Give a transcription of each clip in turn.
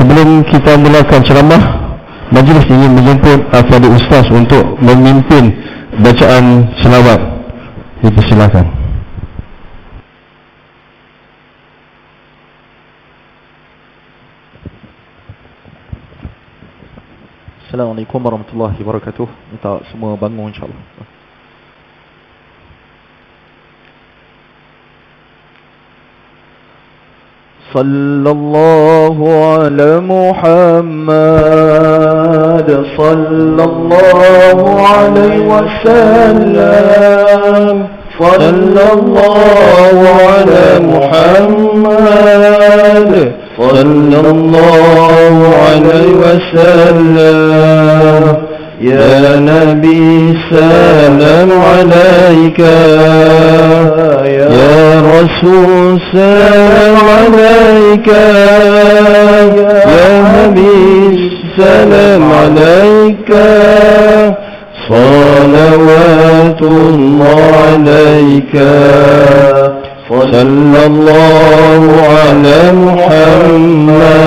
Sebelum kita mulakan ceramah, majlis ingin menjemput Al-Fadhil Ustaz untuk memimpin bacaan selawat. Dipersilakan. Assalamualaikum warahmatullahi wabarakatuh. Minta semua bangun insyaAllah. Sallallahu ala Muhammad, sallallahu alaihi wasallam, sallallahu ala Muhammad, sallallahu alaihi wasallam. Ya Nabi salam alaika, ya Rasul salam alaika, ya Habib salam alaika, salawatullah alaika, sallallahu ala Muhammad,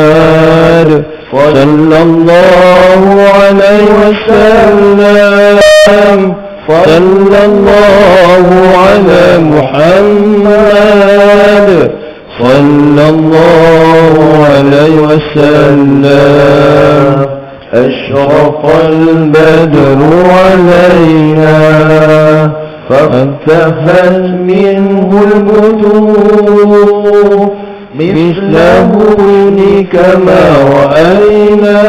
sallallahu alaihi wasallam, sallallahu ala Muhammad, sallallahu alaihi wasallam. Ashraqal badru alaina فانتفت منه البدور مثله كما رأينا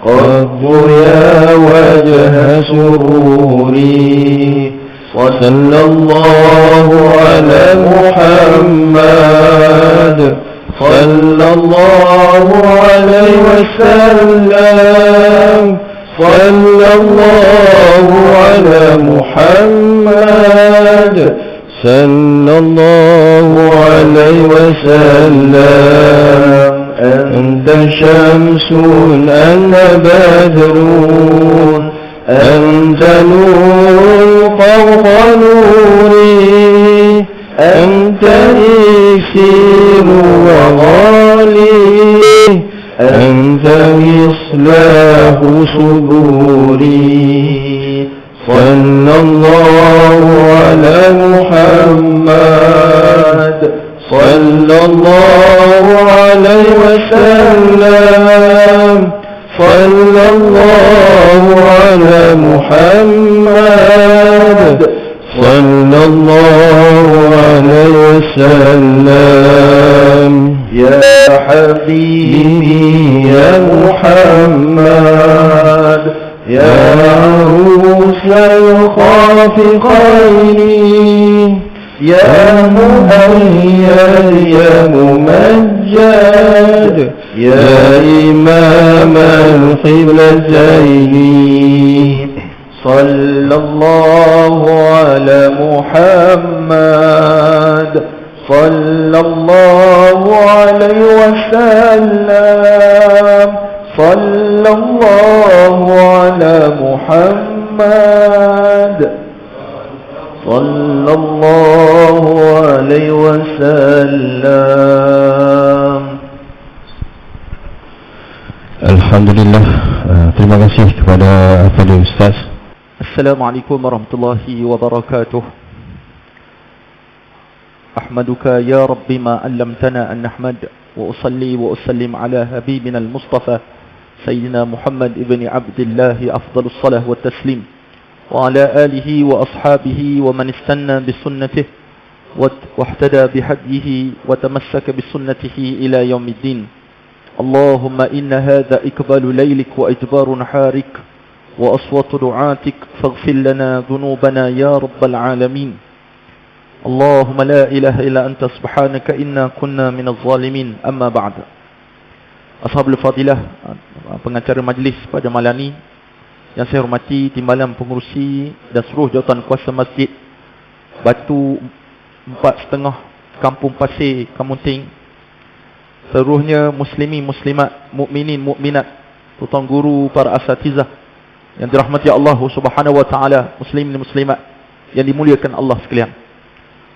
قد يا وجه سروري وصلى الله على محمد صلى الله عليه وسلم صلى الله على محمد صلى الله عليه وسلم. أنت شمس أنا بدر أنت نور فوق نوري أنت إكسير وغالي أنت مصلاح صدوري صلى الله على محمد صلى الله عليه وسلم صلى الله على محمد صلى الله عليه وسلم. يا حبيبي يا محمد يا عروس الخافقين يا مهيّد يا ممجد يا إمام القبلتين صلى الله على محمد صلى الله عليه وسلم صلى الله على محمد صلى الله عليه وسلم. Alhamdulillah. Terima kasih kepada Al-Fadhil Ustaz. Assalamualaikum warahmatullahi wabarakatuh. أحمدك يا رب ما علمتنا أن نحمد وأصلي وأسلم على حبيبنا المصطفى سيدنا محمد ابن عبد الله أفضل الصلاة والتسليم وعلى آله وأصحابه ومن استنى بسنته واهتدى بهديه وتمسك بسنته إلى يوم الدين. اللهم إن هذا إقبال ليلك وإجبار نحارك وأصوات دعاتك فاغفر لنا ذنوبنا يا رب العالمين. اللهم لا إله إلا أنت سبحانك إنا كنا من الظالمين. أما بعد. Ashabul Fadilah, pengacara majlis pada malam ini yang saya hormati, timbalan pengurusi dan seluruh jawatan kuasa masjid Batu 4.5 Kampung Pasir Kamunting, seluruhnya muslimin muslimat, mukminin mukminat, tuan guru, para asatizah yang dirahmati Allah Subhanahu wa taala, muslimin muslimat yang dimuliakan Allah sekalian.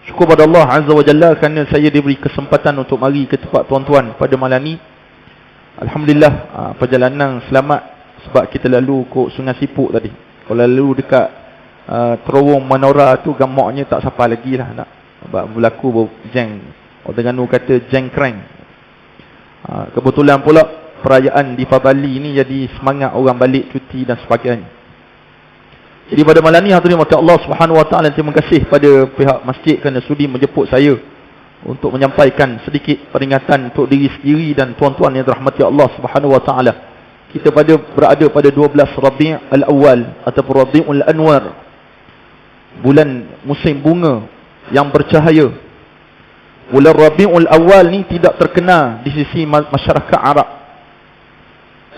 Syukur pada Allah Azza wa Jalla kerana saya diberi kesempatan untuk mari ke tempat tuan-tuan pada malam ini Alhamdulillah, perjalanan selamat sebab kita lalu ke Sungai Sipuk tadi. Kalau lalu dekat terowong Manora tu gamaknya tak sampai lagi lah nak. Sebab berlaku jeng. Orang Terengganu kata jengkreng. Kebetulan pula perayaan di Bali ni jadi semangat orang balik cuti dan sebagainya. Jadi pada malam ni hadirin maka Allah Subhanahu Wa Taala, terima kasih pada pihak masjid kerana sudi menjemput saya untuk menyampaikan sedikit peringatan untuk diri sendiri dan tuan-tuan yang dirahmati Allah Subhanahu Wa Taala. Kita berada pada 12 Rabi' al-Awwal ataupun Rabi'ul Anwar. Bulan musim bunga yang bercahaya. Bulan Rabi'ul Awwal ni tidak terkenal di sisi masyarakat Arab.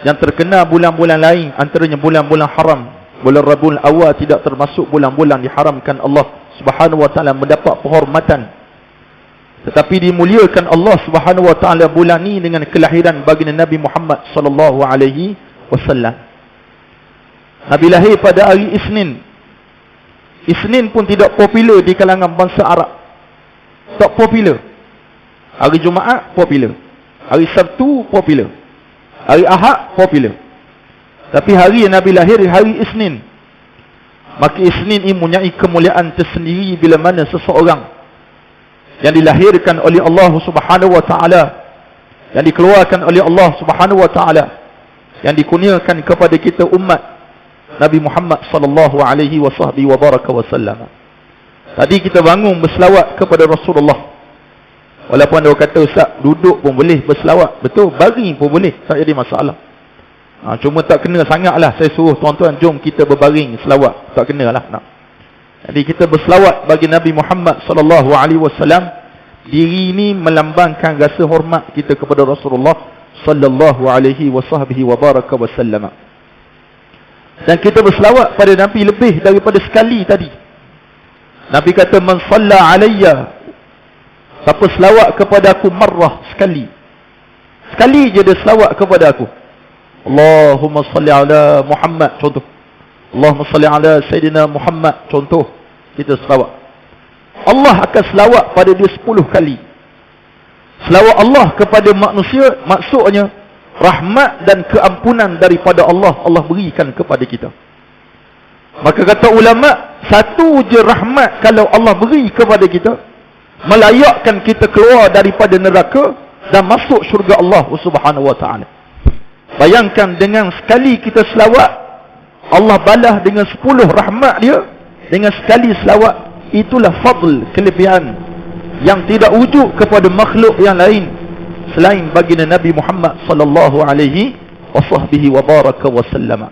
Yang terkenal bulan-bulan lain, antaranya bulan-bulan haram. Bulan Rabi'ul Awwal tidak termasuk bulan-bulan diharamkan Allah Subhanahu Wa Taala mendapat penghormatan. Tetapi dimuliakan Allah Subhanahu Wa Taala bulan ni dengan kelahiran baginda Nabi Muhammad sallallahu alaihi wasallam. Nabi lahir pada hari Isnin. Isnin pun tidak popular di kalangan bangsa Arab. Tak popular. Hari Jumaat popular. Hari Sabtu popular. Hari Ahad popular. Tapi hari yang Nabi lahir hari Isnin. Maka Isnin ini mempunyai kemuliaan tersendiri bila mana seseorang yang dilahirkan oleh Allah Subhanahu Wa Taala, yang dikeluarkan oleh Allah Subhanahu Wa Taala, yang dikurniakan kepada kita umat Nabi Muhammad sallallahu alaihi wasallam. Tadi kita bangun berselawat kepada Rasulullah. Walaupun dia kata ustaz duduk pun boleh berselawat, betul, baring pun boleh, tak jadi masalah. Cuma tak kena sangatlah saya suruh tuan-tuan jom kita berbaring selawat, tak kenalah nak. Jadi kita berselawat bagi Nabi Muhammad sallallahu alaihi wasallam. Diri ini melambangkan rasa hormat kita kepada Rasulullah sallallahu alaihi wasallam. Dan kita berselawat pada Nabi lebih daripada sekali tadi. Nabi kata man shalla alayya, siapa selawat kepada aku marrah, sekali. Sekali je dia selawat kepada aku. Allahumma salli ala Muhammad, contoh. Allahumma salli ala Sayyidina Muhammad, contoh. Kita selawat. Allah akan selawat pada dia 10 kali. Selawat Allah kepada manusia maksudnya rahmat dan keampunan daripada Allah, Allah berikan kepada kita. Maka kata ulama, satu je rahmat kalau Allah beri kepada kita, melayakkan kita keluar daripada neraka dan masuk syurga Allah Subhanahu Wa Taala. Bayangkan dengan sekali kita selawat, Allah balas dengan 10 rahmat dia dengan sekali selawat. Itulah fadl, kelebihan yang tidak wujud kepada makhluk yang lain selain baginda Nabi Muhammad sallallahu alaihi wasallam.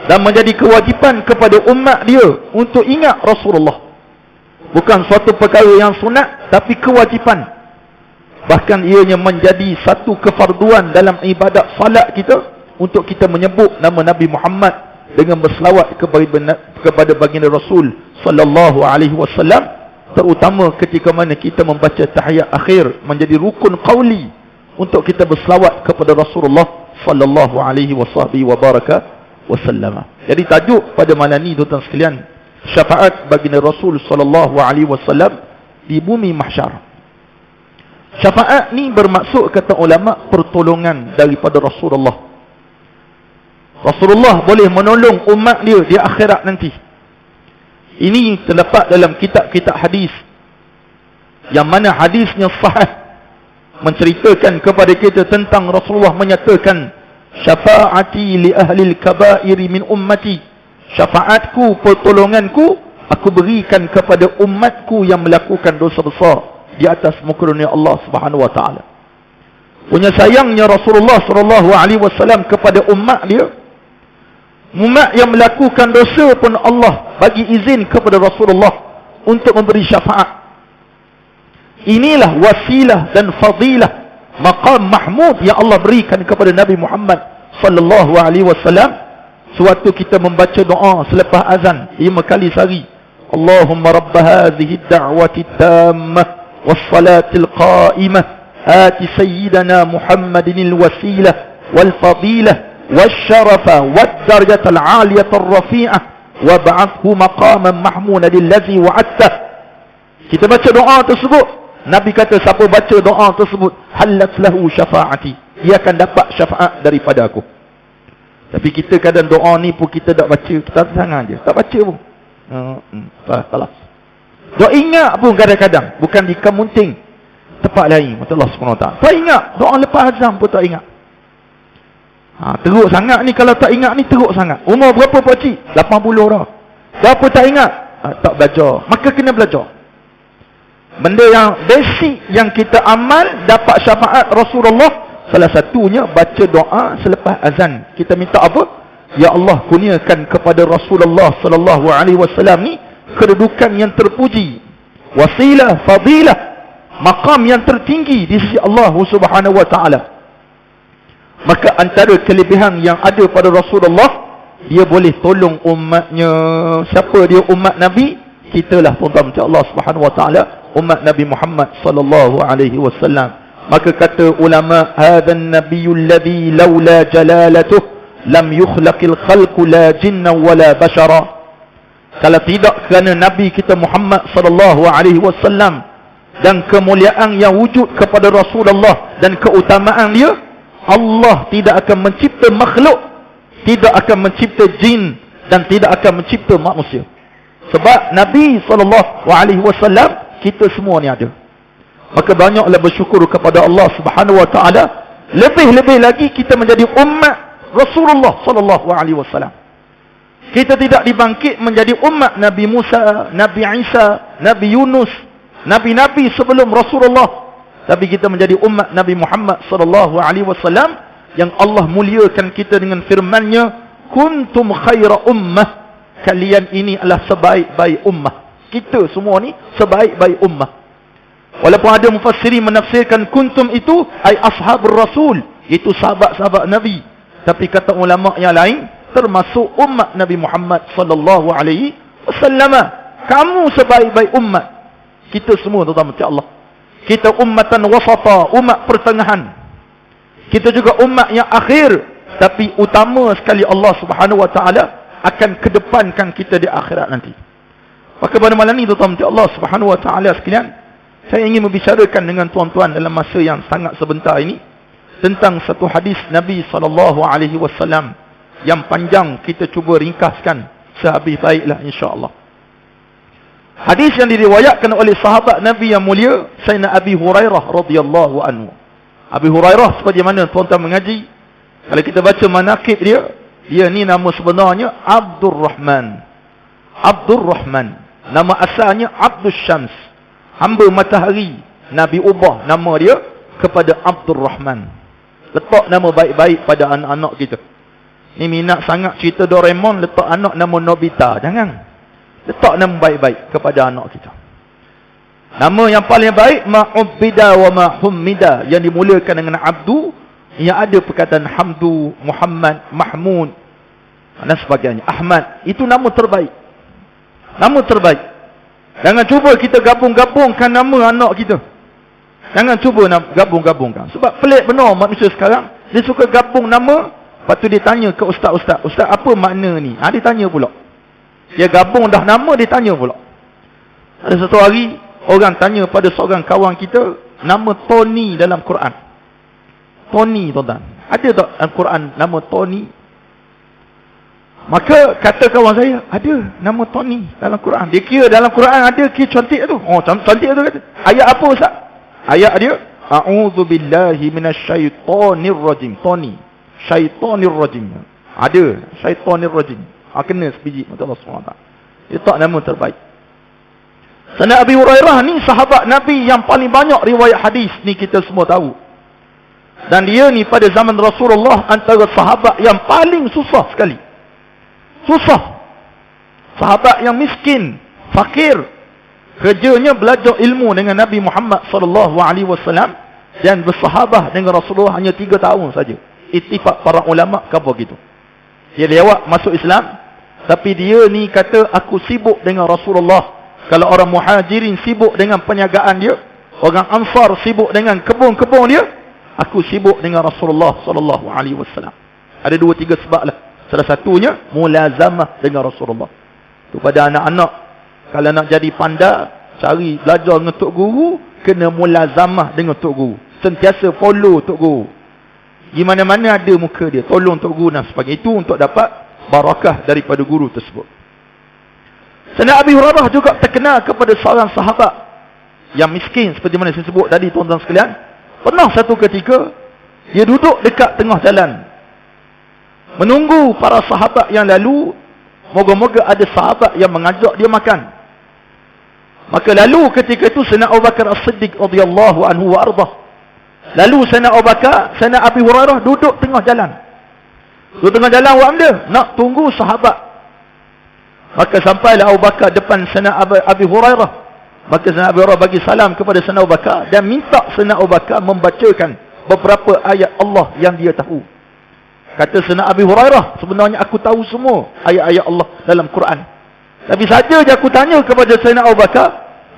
Dan menjadi kewajipan kepada umat dia untuk ingat Rasulullah. Bukan suatu perkara yang sunat, tapi kewajipan. Bahkan ianya menjadi satu kefarduan dalam ibadat salat kita untuk kita menyebut nama Nabi Muhammad dengan berselawat kepada baginda Rasul sallallahu alaihi wasallam, terutama ketika mana kita membaca tahiyat akhir, menjadi rukun qauli untuk kita berselawat kepada Rasulullah sallallahu alaihi wasallam. Jadi tajuk pada malam ni tuan-tuan sekalian, syafaat baginda Rasul sallallahu alaihi wasallam di bumi mahsyar. Syafaat ni bermaksud kata ulama pertolongan daripada Rasulullah. Rasulullah boleh menolong umat dia di akhirat nanti. Ini terdapat dalam kitab-kitab hadis, yang mana hadisnya sahih, menceritakan kepada kita tentang Rasulullah menyatakan, syafaati li ahli al-kaba'iri min ummati, syafaatku, pertolonganku aku berikan kepada umatku yang melakukan dosa besar di atas muka dunia Allah Subhanahu Wa Taala. Punya sayangnya Rasulullah sallallahu alaihi wasallam kepada umat dia, umat yang melakukan dosa pun Allah bagi izin kepada Rasulullah untuk memberi syafaat. Inilah wasilah dan fadilah, maqam mahmud yang Allah berikan kepada Nabi Muhammad sallallahu alaihi wasallam. Sewaktu kita membaca doa selepas azan 5 kali sehari, Allahumma rabb hadhihi ad-da'wati at-tammah was-salatil qa'imah ati sayyidina Muhammadin al-wasilah wal fadilah والشرف والدرجة العالية الرفيعة وابعثه مقاما محمودا الذي وعدته. Kita baca doa tersebut, Nabi kata siapa baca doa tersebut, halat lahu syafaati, dia akan dapat syafaat daripada aku. Tapi kita kadang doa ni pun kita tak baca, kita sangat je, tak baca pun. Salah. Doa ingat pun kadang-kadang, bukan di kemunting tempat lain, Allah SWT. Tak ingat, doa lepas azam pun tak ingat. Teruk sangat ni, kalau tak ingat ni teruk sangat. Umur berapa pakcik? 80 dah. Berapa tak ingat? Tak belajar. Maka kena belajar. Benda yang basic yang kita amal dapat syafaat Rasulullah, salah satunya baca doa selepas azan. Kita minta apa? Ya Allah, kurniakan kepada Rasulullah sallallahu alaihi wasallam ni kedudukan yang terpuji, wasilah, fadilah, maqam yang tertinggi di sisi Allah Subhanahu wa taala. Maka antara kelebihan yang ada pada Rasulullah, dia boleh tolong umatnya. Siapa dia umat Nabi? Kitalah tuan-tuan macam Allah Subhanahu wa taala, umat Nabi Muhammad sallallahu alaihi wasallam. Maka kata ulama, hadzan nabiyyul ladzi laula jalalatuh lam yukhlaqil khalqu la jinna wala bashara. Kalau tidak kerana Nabi kita Muhammad sallallahu alaihi wasallam dan kemuliaan yang wujud kepada Rasulullah dan keutamaan dia, Allah tidak akan mencipta makhluk, tidak akan mencipta jin dan tidak akan mencipta manusia. Sebab Nabi SAW, kita semua ni ada. Maka banyaklah bersyukur kepada Allah Subhanahu wa taala. Lebih-lebih lagi kita menjadi umat Rasulullah SAW. Kita tidak dibangkit menjadi umat Nabi Musa, Nabi Isa, Nabi Yunus, nabi-nabi sebelum Rasulullah. Tapi kita menjadi umat Nabi Muhammad SAW yang Allah muliakan kita dengan firman-Nya, kuntum khaira ummah, kalian ini adalah sebaik-baik ummah. Kita semua ni sebaik-baik ummah. Walaupun ada mufassirin menafsirkan kuntum itu ai ashabur rasul, itu sahabat-sahabat Nabi. Tapi kata ulama yang lain, termasuk umat Nabi Muhammad SAW. Kamu sebaik-baik umat. Kita semua tuan-tuan macam Allah. Kita ummatan wasata, umat pertengahan. Kita juga umat yang akhir, tapi utama sekali Allah Subhanahu wa taala akan kedepankan kita di akhirat nanti. Maka pada malam ni tuan-tuan Allah Subhanahu wa taala sekalian, saya ingin membicarakan dengan tuan-tuan dalam masa yang sangat sebentar ini tentang satu hadis Nabi sallallahu alaihi wasallam yang panjang, kita cuba ringkaskan sehabis baiklah insya-Allah. Hadis yang diriwayatkan oleh sahabat Nabi yang mulia Sayyidina Abi Hurairah radhiyallahu anhu. Abi Hurairah seperti mana tuan-tuan mengaji, kalau kita baca manaqib dia, dia ni nama sebenarnya Abdurrahman. Abdurrahman. Nama asalnya Abdus Syams, hamba matahari. Nabi ubah nama dia kepada Abdurrahman. Letak nama baik-baik pada anak-anak kita. Ni minat sangat cerita Doraemon, letak anak nama Nobita. Jangan. Letak nama baik-baik kepada anak kita. Nama yang paling baik ma'ubbida wa ma'hummida, yang dimulakan dengan abdu, yang ada perkataan hamdu, Muhammad, Mahmud dan sebagainya. Ahmad, itu nama terbaik. Nama terbaik. Jangan cuba kita gabung-gabungkan nama anak kita. Jangan cuba nak gabung-gabungkan. Sebab pelik benar manusia sekarang, dia suka gabung nama, lepas tu dia tanya ke ustaz-ustaz, ustaz apa makna ni? Dia tanya pula. Dia gabung dah nama, dia tanya pula. Ada satu hari, orang tanya pada seorang kawan kita, nama Tony dalam Quran. Tony tuan-tuan, ada tak dalam Quran nama Tony? Maka kata kawan saya, ada nama Tony dalam Quran. Dia kira dalam Quran ada, kira cantik tu. Oh cantik tu kata. Ayat apa ustaz? Ayat dia, a'udzubillahi minasyaitonir rajim. Tony, syaitonir rajim. Ada syaitonir rajim. Kena sebiji mata Allah SWT. Dia tak nama terbaik. Sayyidina Abi Hurairah ni sahabat Nabi yang paling banyak riwayat hadis ni, kita semua tahu. Dan dia ni pada zaman Rasulullah antara sahabat yang paling susah sekali. Susah. Sahabat yang miskin, fakir. Kerjanya belajar ilmu dengan Nabi Muhammad SAW dan bersahabah dengan Rasulullah hanya 3 tahun saja. Ittifaq para ulama kata begitu. Dia lewat masuk Islam, tapi dia ni kata aku sibuk dengan Rasulullah. Kalau orang muhajirin sibuk dengan perniagaan dia, orang ansar sibuk dengan kebun-kebun dia, aku sibuk dengan Rasulullah SAW. Ada 2-3 sebab lah. Salah satunya mulazamah dengan Rasulullah. Tu pada anak-anak, kalau nak jadi pandai, cari belajar dengan tok guru, kena mulazamah dengan tok guru. Sentiasa follow tok guru. Di mana-mana ada muka dia. Tolong Tok Guru dan sebagainya. Itu untuk dapat barakah daripada guru tersebut. Sayyidina Abi Hurairah juga terkenal kepada seorang sahabat yang miskin seperti mana saya sebut tadi tuan-tuan sekalian. Pernah satu ketika dia duduk dekat tengah jalan menunggu para sahabat yang lalu. Moga-moga ada sahabat yang mengajak dia makan. Maka lalu ketika itu Sayyidina Abu Bakar As-Siddiq radhiyallahu anhu wa ardah. Lalu Sayyidina Abu Bakar, Sayyidina Abi Hurairah duduk tengah jalan. Duduk tengah jalan buat benda? Nak tunggu sahabat. Maka sampailah Abu Bakar depan Sayyidina Abi Hurairah. Maka Sayyidina Abi Hurairah bagi salam kepada Sayyidina Abu Bakar dan minta Sayyidina Abu Bakar membacakan beberapa ayat Allah yang dia tahu. Kata Sayyidina Abi Hurairah, sebenarnya aku tahu semua ayat-ayat Allah dalam Quran. Tapi saja je aku tanya kepada Sayyidina Abu Bakar,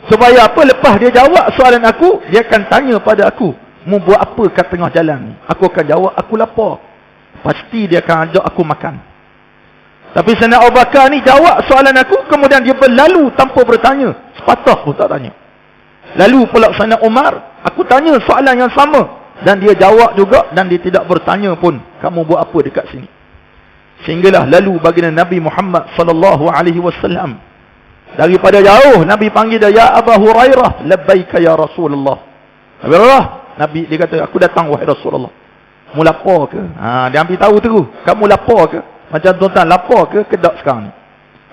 supaya apa lepas dia jawab soalan aku, dia akan tanya pada aku, mu buat apa kat tengah jalan ni? Aku akan jawab, aku lapar. Pasti dia akan ajak aku makan. Tapi Sayyidina Abu Bakar ni jawab soalan aku, kemudian dia berlalu tanpa bertanya. Sepatah pun tak tanya. Lalu pula Sayyidina Umar, aku tanya soalan yang sama. Dan dia jawab juga, dan dia tidak bertanya pun, kamu buat apa dekat sini? Sehinggalah lalu baginda Nabi Muhammad sallallahu alaihi wasallam. Daripada jauh Nabi panggil dia, ya Abu Hurairah, labbaika ya Rasulullah. Nabi dia kata, aku datang wahai Rasulullah. Mu lapar ke? Dia ambil tahu terus. Kamu lapar ke? Macam tuan-tuan lapar ke kedak sekarang ni?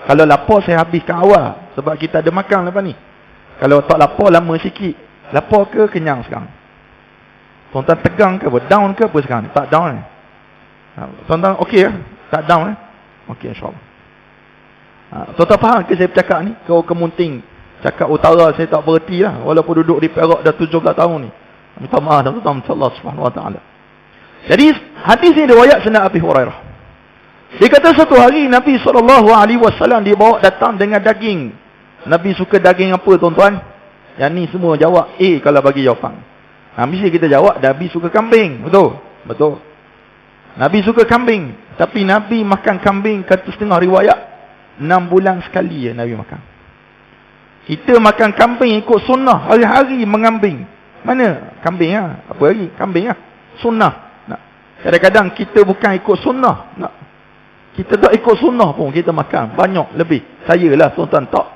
Kalau lapar saya habiskan awal. Sebab kita ada makan lepas ni. Kalau tak lapar lama sikit. Lapar ke kenyang sekarang? Tuan-tuan tegang ke? Down ke apa sekarang ni? Tak down ni. Tuan-tuan okey ke? Tak down okey insyaAllah. Tuan-tuan faham ke saya bercakap ni? Kau kemunting cakap utara saya tak berhenti lah. Walaupun duduk di Perak dah 17 tahun ni. Minta maaf dan minta Allah subhanahu wa ta'ala. Jadi hadis ini riwayat Sayyidina Abi Hurairah. Dia kata satu hari Nabi SAW dibawa datang dengan daging. Nabi suka daging apa tuan-tuan? Yang ni semua jawab kalau bagi jawapan. Mesti kita jawab Nabi suka kambing. Betul? Betul. Nabi suka kambing. Tapi Nabi makan kambing kata setengah riwayat 6 bulan sekali Nabi makan. Kita makan kambing ikut sunnah. Hari-hari mengambing. Mana kambing apa lagi? Kambing sunnah. Kadang-kadang kita bukan ikut sunnah. Kita tak ikut sunnah pun kita makan. Banyak lebih. Saya lah tuan-tuan tak.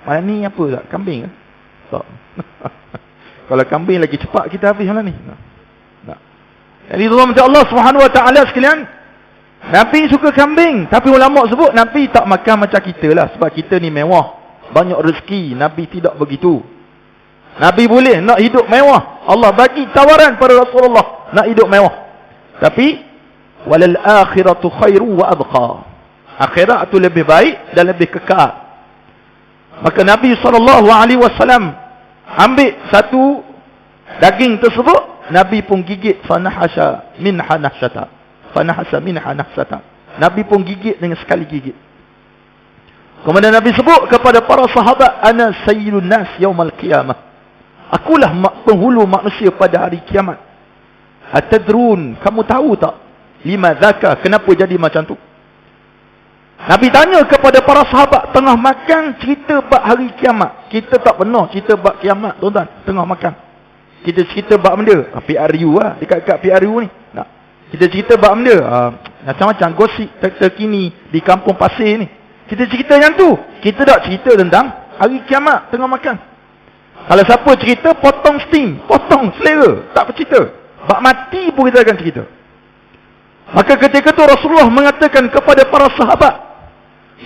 Mana ni apa tak? Kambing tak. Kalau kambing lagi cepat kita habis malam ni. Jadi tuan-tuan macam Allah subhanahu wa ta'ala sekalian. Nabi suka kambing. Tapi ulama sebut Nabi tak makan macam kita lah. Sebab kita ni mewah. Banyak rezeki. Nabi tidak begitu. Nabi boleh nak hidup mewah. Allah bagi tawaran pada Rasulullah. Nak hidup mewah. Tapi walal akhiratu khairu wa abqa. Akhirat itu lebih baik dan lebih kekal. Maka Nabi SAW ambil satu daging tersebut, Nabi pun gigit fanahasa minha nahsata. Fanahasa minha nahsata. Nabi pun gigit dengan sekali gigit. Kemudian Nabi sebut kepada para sahabat, ana sayyidun nas yaumal qiyamah. Akulah penghulu manusia pada hari kiamat. Atadrun, kamu tahu tak lima zaka, kenapa jadi macam tu? Nabi tanya kepada para sahabat tengah makan, cerita bab hari kiamat. Kita tak pernah cerita bab kiamat tuan-tuan tengah makan. Kita cerita bab benda PRU lah, dekat PRU ni. Kita cerita bab benda macam-macam gosip terkini di kampung pasir ni. Kita cerita yang tu. Kita tak cerita tentang hari kiamat tengah makan. Kalau siapa cerita potong steam, potong selera, tak bercerita. Bak mati pun kita akan cerita. Maka ketika itu Rasulullah mengatakan kepada para sahabat,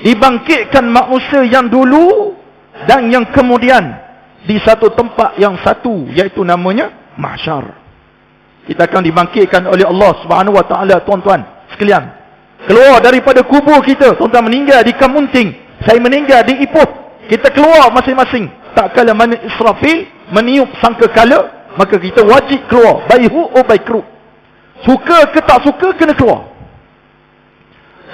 dibangkitkan manusia yang dulu dan yang kemudian di satu tempat yang satu, iaitu namanya mahsyar. Kita akan dibangkitkan oleh Allah Subhanahu wa taala tuan-tuan sekalian. Keluar daripada kubur kita, tuan-tuan meninggal di Kamunting, saya meninggal di Ipoh. Kita keluar masing-masing. Tak kala mana Israfil meniup sangkakala, maka kita wajib keluar, baihu atau baikru. Suka ke tak suka, kena keluar.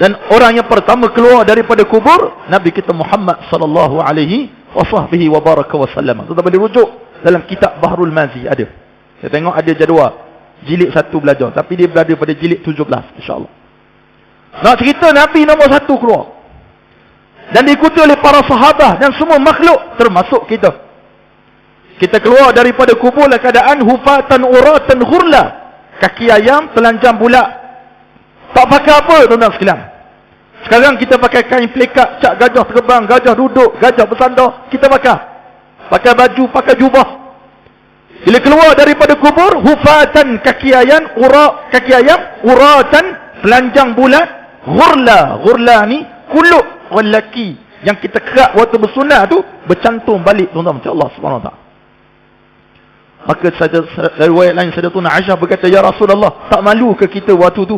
Dan orang yang pertama keluar daripada kubur, Nabi kita Muhammad sallallahu alaihi wa baraka wasallam. Tetapi dirujuk dalam kitab Bahrul Mazi ada. Saya tengok ada jadual jilid 1 belajar, tapi dia berada pada jilid 17 insya-Allah. Nak cerita Nabi nombor 1 keluar. Dan diikuti oleh para sahabat dan semua makhluk termasuk kita. Kita keluar daripada kubur dalam keadaan hufatan uratan ghurla. kaki ayam, telanjang bulat. Tak pakai apa tuan-tuan sekalian. Sekarang kita pakai kain pelikat, cap gajah terbang, gajah duduk, gajah bersandar, kita pakai baju, pakai jubah. Bila keluar daripada kubur, hufatan kaki ayam, uratan, telanjang bulat, ghurla ni kuluk lelaki yang kita kerak waktu bersunat tu bercantum balik tuan-tuan macam Allah Subhanahu Wa Taala. Maka riwayat lain Sayyidatuna Aisyah berkata, ya Rasulullah, tak malu ke kita waktu tu?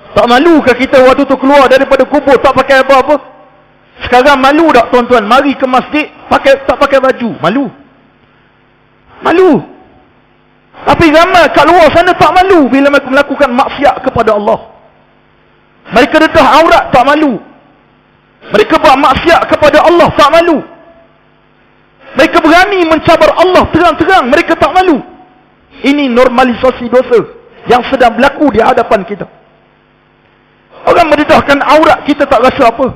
Tak malu ke kita waktu tu keluar daripada kubur tak pakai apa-apa? Sekarang malu tak tuan-tuan mari ke masjid tak pakai baju? Malu. Tapi ramai kat luar sana tak malu bila mereka melakukan maksiat kepada Allah. Mereka dedah aurat tak malu. Mereka buat maksiat kepada Allah tak malu. Mereka berani mencabar Allah terang-terang, mereka tak malu. Ini normalisasi dosa yang sedang berlaku di hadapan kita. Orang mendedahkan aurat, kita tak rasa apa.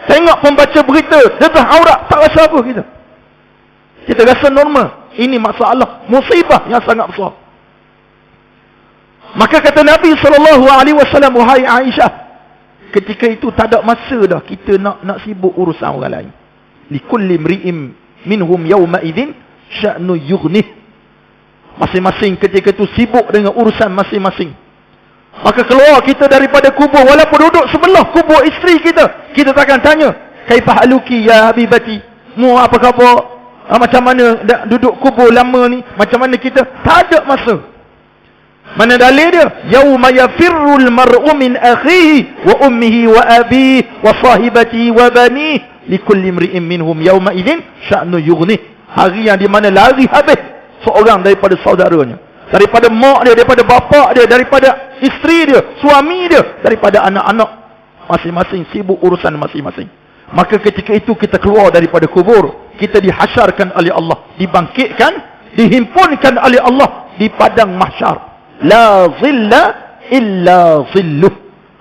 Tengok pembaca berita, dedah aurat, tak rasa apa kita. Kita rasa normal. Ini masalah, musibah yang sangat besar. Maka kata Nabi SAW, wahai Aisyah, ketika itu tak ada masa dah kita nak sibuk urusan orang lain. Likulli mri'im minhum yawma idzin sya'nu yughnih. Masing-masing ketika itu sibuk dengan urusan masing-masing. Maka keluar kita daripada kubur, walaupun duduk sebelah kubur isteri kita, kita takkan tanya, kaifah haluki ya habibati, mu apa khabar? Macam mana duduk kubur lama ni? Macam mana kita? Tak ada masa. Mana dalil dia? Yauma yafirrul mar'u min akhihi wa ummihi wa abihi wa sahibatihi wa banihi likulli imri'in minhum yawma idzin sya'nu yughnih. Hari yang di mana lari habis seorang daripada saudaranya, daripada mak dia, daripada bapa dia, daripada isteri dia, suami dia, daripada anak-anak, masing-masing sibuk urusan masing-masing. Maka ketika itu kita keluar daripada kubur, kita dihasyarkan oleh Allah, dibangkitkan, dihimpunkan oleh Allah di padang mahsyar. La zilla illa zilluh.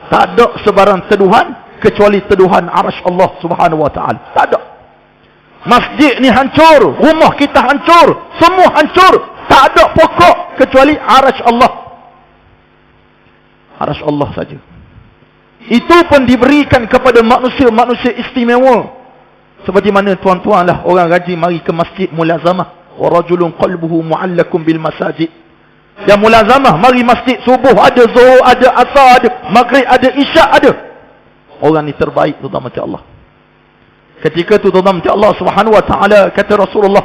Tak ada sebarang teduhan kecuali teduhan arasy Allah Subhanahu Wa Taala. Tak ada. Masjid ni hancur, rumah kita hancur, semua hancur. Tak ada pokok kecuali arasy Allah. Arasy Allah saja. Itu pun diberikan kepada manusia-manusia istimewa. Seperti mana tuan-tuan lah orang rajin mari ke masjid mulazamah. Wa rajulun qalbuhu mu'allakum bil masajid. Yang mulazamah mari masjid subuh ada, zuhur ada, asar ada, maghrib ada, isyak ada. Orang ni terbaik tuan-tuan macam Allah. Ketika tu tuan-tuan macam Allah Subhanahu Wa Taala kata Rasulullah,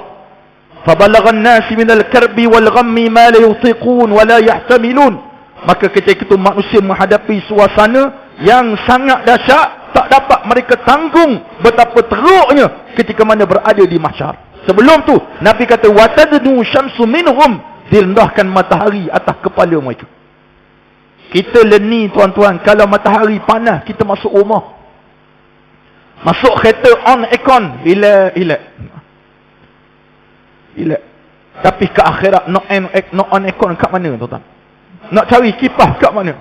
"Fabalaghan nas minal karbi wal ghammi ma la yutiqun wa la yahtamilun." Maka ketika itu manusia menghadapi suasana yang sangat dahsyat, tak dapat mereka tanggung betapa teruknya ketika mana berada di mahsyar. Sebelum tu Nabi kata watadnu syamsu minhum, direndahkan matahari atas kepala mereka. Kita leni tuan-tuan, kalau matahari panas kita masuk rumah, masuk kereta on aircon, bila tapi ke akhirat not on aircon kat mana tuan-tuan? Nak cari kipas kat mana?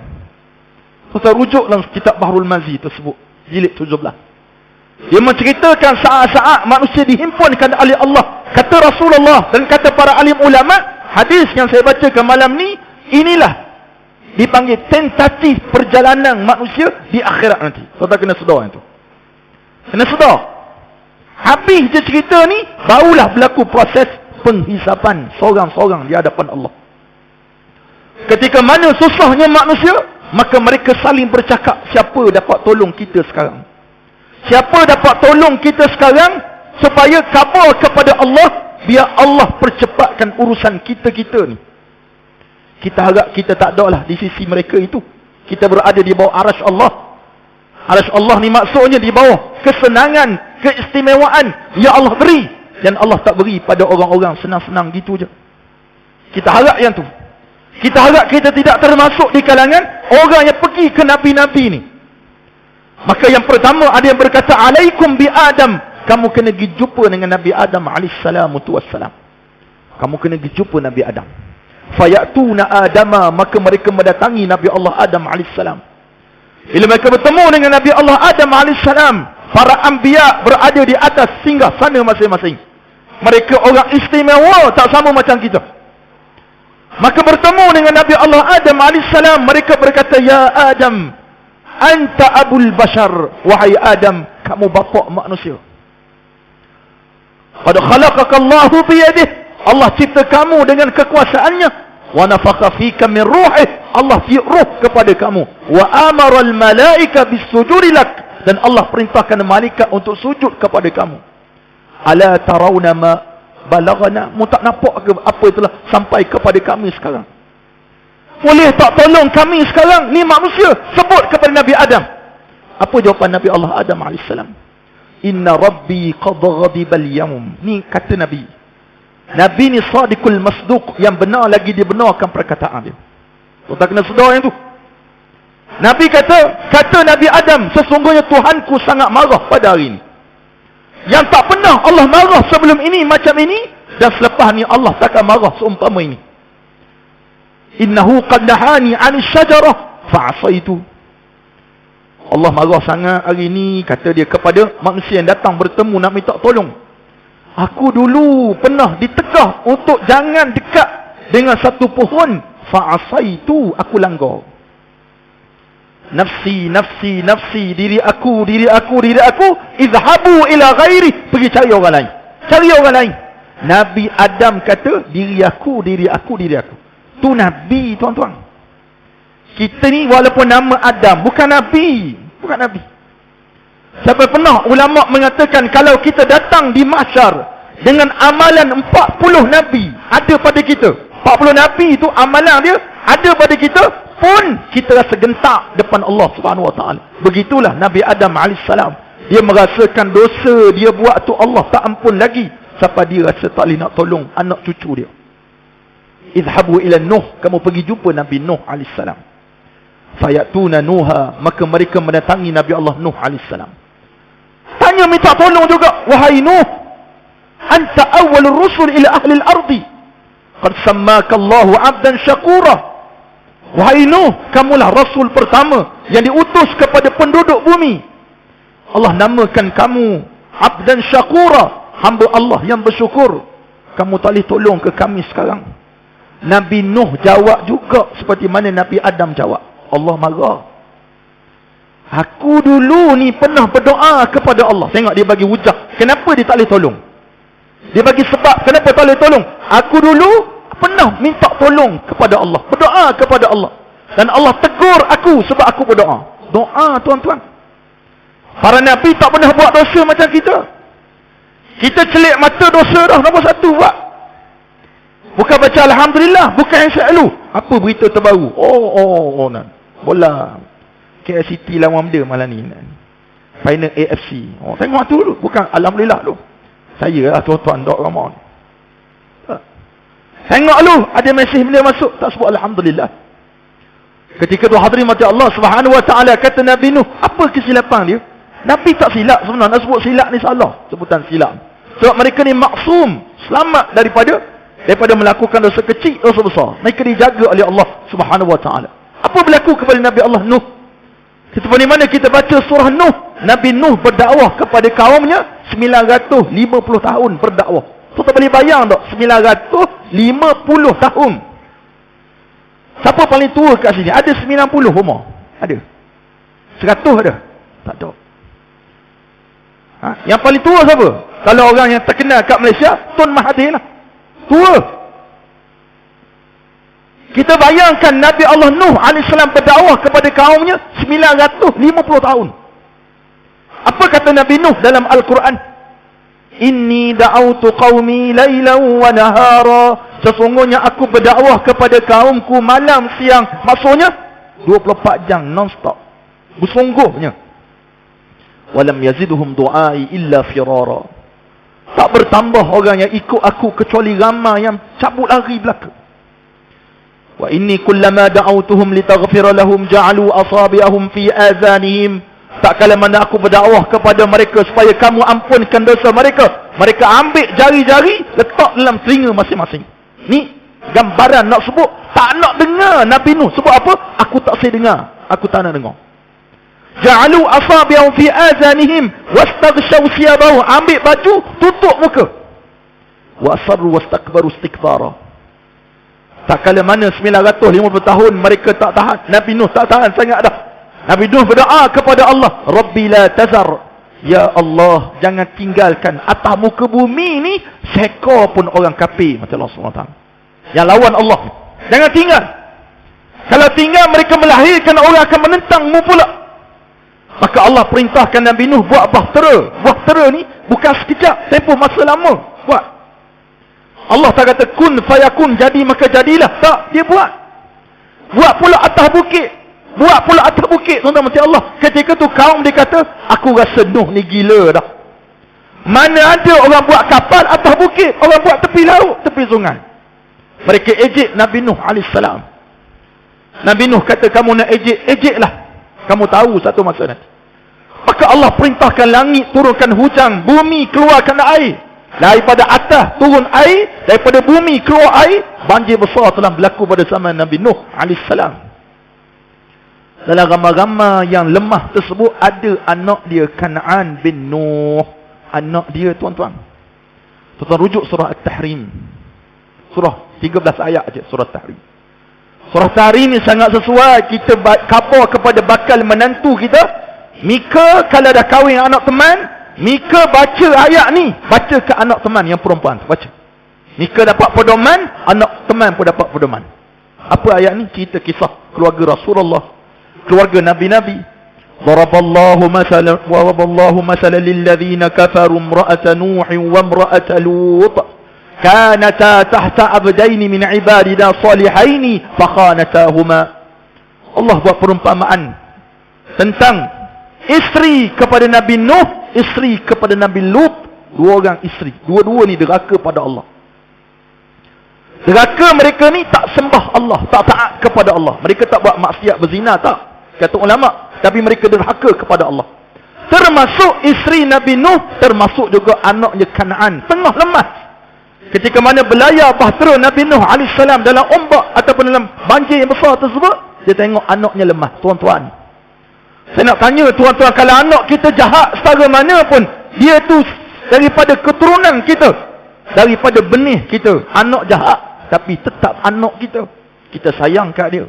Tuan-tuan rujuk dalam kitab Bahrul Mazi tersebut, jilid 17. Dia menceritakan saat-saat manusia dihimpunkan oleh Allah. Kata Rasulullah dan kata para alim ulama, hadis yang saya bacakan malam ni, inilah dipanggil tentatif perjalanan manusia di akhirat nanti. Tuan-tuan kena sedar itu. Kena sedar. Habis je cerita ni, barulah berlaku proses penghisapan seorang-seorang di hadapan Allah. Ketika mana susahnya manusia, maka mereka saling bercakap, siapa dapat tolong kita sekarang? Siapa dapat tolong kita sekarang supaya khabar kepada Allah, biar Allah percepatkan urusan kita-kita ni. Kita harap kita tak ada lah di sisi mereka itu. Kita berada di bawah arasy Allah. Arasy Allah ni maksudnya di bawah kesenangan, keistimewaan yang Allah beri, dan Allah tak beri pada orang-orang senang-senang gitu je. Kita harap yang tu. Kita harap kita tidak termasuk di kalangan orang yang pergi ke Nabi-Nabi ni. Maka yang pertama ada yang berkata, alaikum bi Adam. Kamu kena pergi jumpa dengan Nabi Adam alaihissalatu wassalam. Kamu kena pergi jumpa Nabi Adam. Fayatuna Adama, maka mereka mendatangi Nabi Allah Adam alaihissalam. Bila mereka bertemu dengan Nabi Allah Adam alaihissalam, para anbiya berada di atas singgah sana masing-masing. Mereka orang istimewa, tak sama macam kita. Maka bertemu dengan Nabi Allah Adam AS. Mereka berkata, ya Adam, anta abul bashar. Wahai Adam, kamu bapa manusia. Qad khalaqaka Allahu biyadih. Allah cipta kamu dengan kekuasaannya. Wa nafakha fika min ruhih. Allah tiup ruh kepada kamu. Wa amara al malaika bisujudi lak. Dan Allah perintahkan malaikat untuk sujud kepada kamu. Ala tarawna ma balagana. Mu tak nampak ke apa itulah sampai kepada kami sekarang? Boleh tak tolong kami sekarang? Ni manusia. Sebut kepada Nabi Adam. Apa jawapan Nabi Allah Adam AS? Inna Rabbi qad ghadibal yawm. Ni kata Nabi. Nabi ni sadiqul masduq. Yang benar lagi dia benarkan perkataan dia. Tu tak kena sedar yang tu. Nabi kata Nabi Adam, sesungguhnya Tuhanku sangat marah pada hari ini. Yang tak pernah Allah marah sebelum ini macam ini. Dan selepas ni Allah takkan marah seumpama ini. Innahu qad nahani 'anil syajarah fa'asaitu. Allah marah sangat hari ini, kata dia kepada manusia yang datang bertemu nak minta tolong. Aku dulu pernah ditegah untuk jangan dekat dengan satu pohon. Fa'asaitu, aku langgar. Nafsi, nafsi, nafsi, diri aku, diri aku, diri aku. Izhabu ila ghairi, pergi cari orang lain. Cari orang lain. Nabi Adam kata, diri aku, diri aku, diri aku. Tu Nabi, tuan-tuan. Kita ni walaupun nama Adam, bukan Nabi. Bukan Nabi. Sampai pernah ulama' mengatakan, kalau kita datang di mahsyar dengan amalan 40 Nabi ada pada kita. 40 Nabi itu amalan dia ada pada kita, pun kita rasa gentar depan Allah Subhanahu Wa Taala. Begitulah Nabi Adam AS. Dia merasakan dosa dia buat tu Allah tak ampun lagi. Sampai dia rasa tak boleh nak tolong anak cucu dia. Izhabu ila Nuh, kamu pergi jumpa Nabi Nuh AS. Fayatuna Nuha, maka mereka mendatangi Nabi Allah Nuh AS. Tanya minta tolong juga, wahai Nuh, anta awwalur rusul ila ahli al-ardi. Qad sammaka Allahu 'abdan syakura. Wahai Nuh, kamulah rasul pertama yang diutus kepada penduduk bumi. Allah namakan kamu 'abdan syakura, hamba Allah yang bersyukur. Kamu tak boleh tolong ke kami sekarang? Nabi Nuh jawab juga seperti mana Nabi Adam jawab. Allah marah. Aku dulu ni pernah berdoa kepada Allah. Tengok dia bagi hujah. Kenapa dia tak boleh tolong? Dia bagi sebab kenapa tak boleh tolong. Aku dulu pernah minta tolong kepada Allah. Berdoa kepada Allah. Dan Allah tegur aku sebab aku berdoa. Doa, tuan-tuan. Para Nabi tak pernah buat dosa macam kita. Kita celik mata dosa dah. Nombor satu buat. Bukan baca Alhamdulillah. Bukan yang selalu. Apa berita terbaru? Bola KL City lawan dia malam ni. Final AFC. Tengok tu dulu. Bukan Alhamdulillah tu. Saya lah tuan-tuan Dok Ramon. Tengok lu. Ada mesej bila masuk. Tak sebut Alhamdulillah. Ketika tu hadirin mati Allah Subhanahu Wa Taala kata Nabi Nuh. Apa kesilapan dia? Nabi tak silap sebenarnya. Nak sebut silap ni salah. Sebutan silap. Sebab mereka ni maksum. Selamat daripada melakukan dosa kecil, dosa besar. Mereka dijaga oleh Allah Subhanahu Wa Taala. Apa berlaku kepada Nabi Allah Nuh? Seperti mana kita baca surah Nuh. Nabi Nuh berdakwah kepada kaumnya 950 tahun berdakwah. Tu tak boleh bayang tak? 950 tahun. Siapa paling tua kat sini? Ada 90 umur? Ada? 100 ada? Tak ada. Yang paling tua siapa? Kalau orang yang terkenal kat Malaysia, Tun Mahathir lah. Tua. Kita bayangkan Nabi Allah Nuh AS berdakwah kepada kaumnya 950 tahun. Apa kata Nabi Nuh dalam Al-Quran? Inni da'autu qaumi laylan wa nahara. Sesungguhnya aku berdakwah kepada kaumku malam siang. Maksudnya 24 jam non-stop. Bersungguhnya. Walam yazidhum du'ai illa firara. Tak bertambah orang yang ikut aku kecuali ramai yang cabut lari belakang. Wa inni kullama da'awtuhum litaghfira lahum ja'alu asabi'ahum fi azanihim. Tak kala mana aku berdakwah kepada mereka supaya kamu ampunkan dosa mereka, mereka ambil jari-jari letak dalam telinga masing-masing. Ni gambaran nak sebut tak nak dengar Nabi Nuh. Sebab apa? Aku tak saya dengar. Aku tak nak dengar. Ja'alu asabi'ahum fi azanihim wastaghshaw thiyabahum. Ambil baju, tutup muka. Wa asarru wastakbaru istikbara. Tak kala mana 950 tahun mereka tak tahan. Nabi Nuh tak tahan sangat dah. Nabi Nuh berdoa kepada Allah, Rabbi la tazar, ya Allah, jangan tinggalkan atas muka bumi ni seekor pun orang kafir macam Allah SWT yang lawan Allah. Jangan tinggal. Kalau tinggal mereka melahirkan orang akan menentangmu pula. Maka Allah perintahkan Nabi Nuh buat bahtera. Bahtera ni bukan sekejap, tempoh masa lama buat. Allah tak kata kun fayakun, jadi maka jadilah. Tak, dia buat. Buat pula atas bukit. Buat pula atas bukit, tuan-tuan mati Allah. Ketika tu kaum dia kata, aku rasa Nuh ni gila dah. Mana ada orang buat kapal atas bukit, orang buat tepi laut, tepi sungai. Mereka ejek Nabi Nuh AS. Nabi Nuh kata, kamu nak ejek, ejeklah. Kamu tahu satu masa nanti. Maka Allah perintahkan langit turunkan hujan, bumi keluarkan air. Daripada atas turun air, daripada bumi keluar air. Banjir besar telah berlaku pada zaman Nabi Nuh AS. Dalam ramai-ramai yang lemah tersebut ada anak dia Kan'an bin Nuh. Anak dia, tuan-tuan. Tuan-tuan rujuk surah At-Tahrim. Surah 13 ayat aja surah At-Tahrim. Surah At-Tahrim ni sangat sesuai kita khabar kepada bakal menantu kita. Mika kalau dah kahwin anak teman, Mika baca ayat ni, baca ke anak teman yang perempuan, baca. Mika dapat pedoman, anak teman pun dapat pedoman. Apa ayat ni? Cerita kisah keluarga Rasulullah, keluarga Nabi-Nabi. Daraballahu masalan lilladzina kafaru imra'ata Nuhin wa imra'ata Lut kanata tahta abdaini min ibadina salihaini fakhanatahuma. Allah buat perumpamaan tentang isteri kepada Nabi Nuh, isteri kepada Nabi Lut. Dua orang isteri, dua-dua ni deraka pada Allah. Deraka mereka ni tak sembah Allah, tak taat kepada Allah. Mereka tak buat maksiat berzina, tak, kata ulama. Tapi mereka derhaka kepada Allah. Termasuk isteri Nabi Nuh, termasuk juga anaknya Kan'an. Tengah lemas. Ketika mana belayar bahtera Nabi Nuh AS dalam ombak ataupun dalam banjir yang besar tersebut, dia tengok anaknya lemah. Tuan-tuan, saya nak tanya tuan-tuan, kalau anak kita jahat setara mana pun, dia tu daripada keturunan kita, daripada benih kita, anak jahat, tapi tetap anak kita, kita sayang kat dia.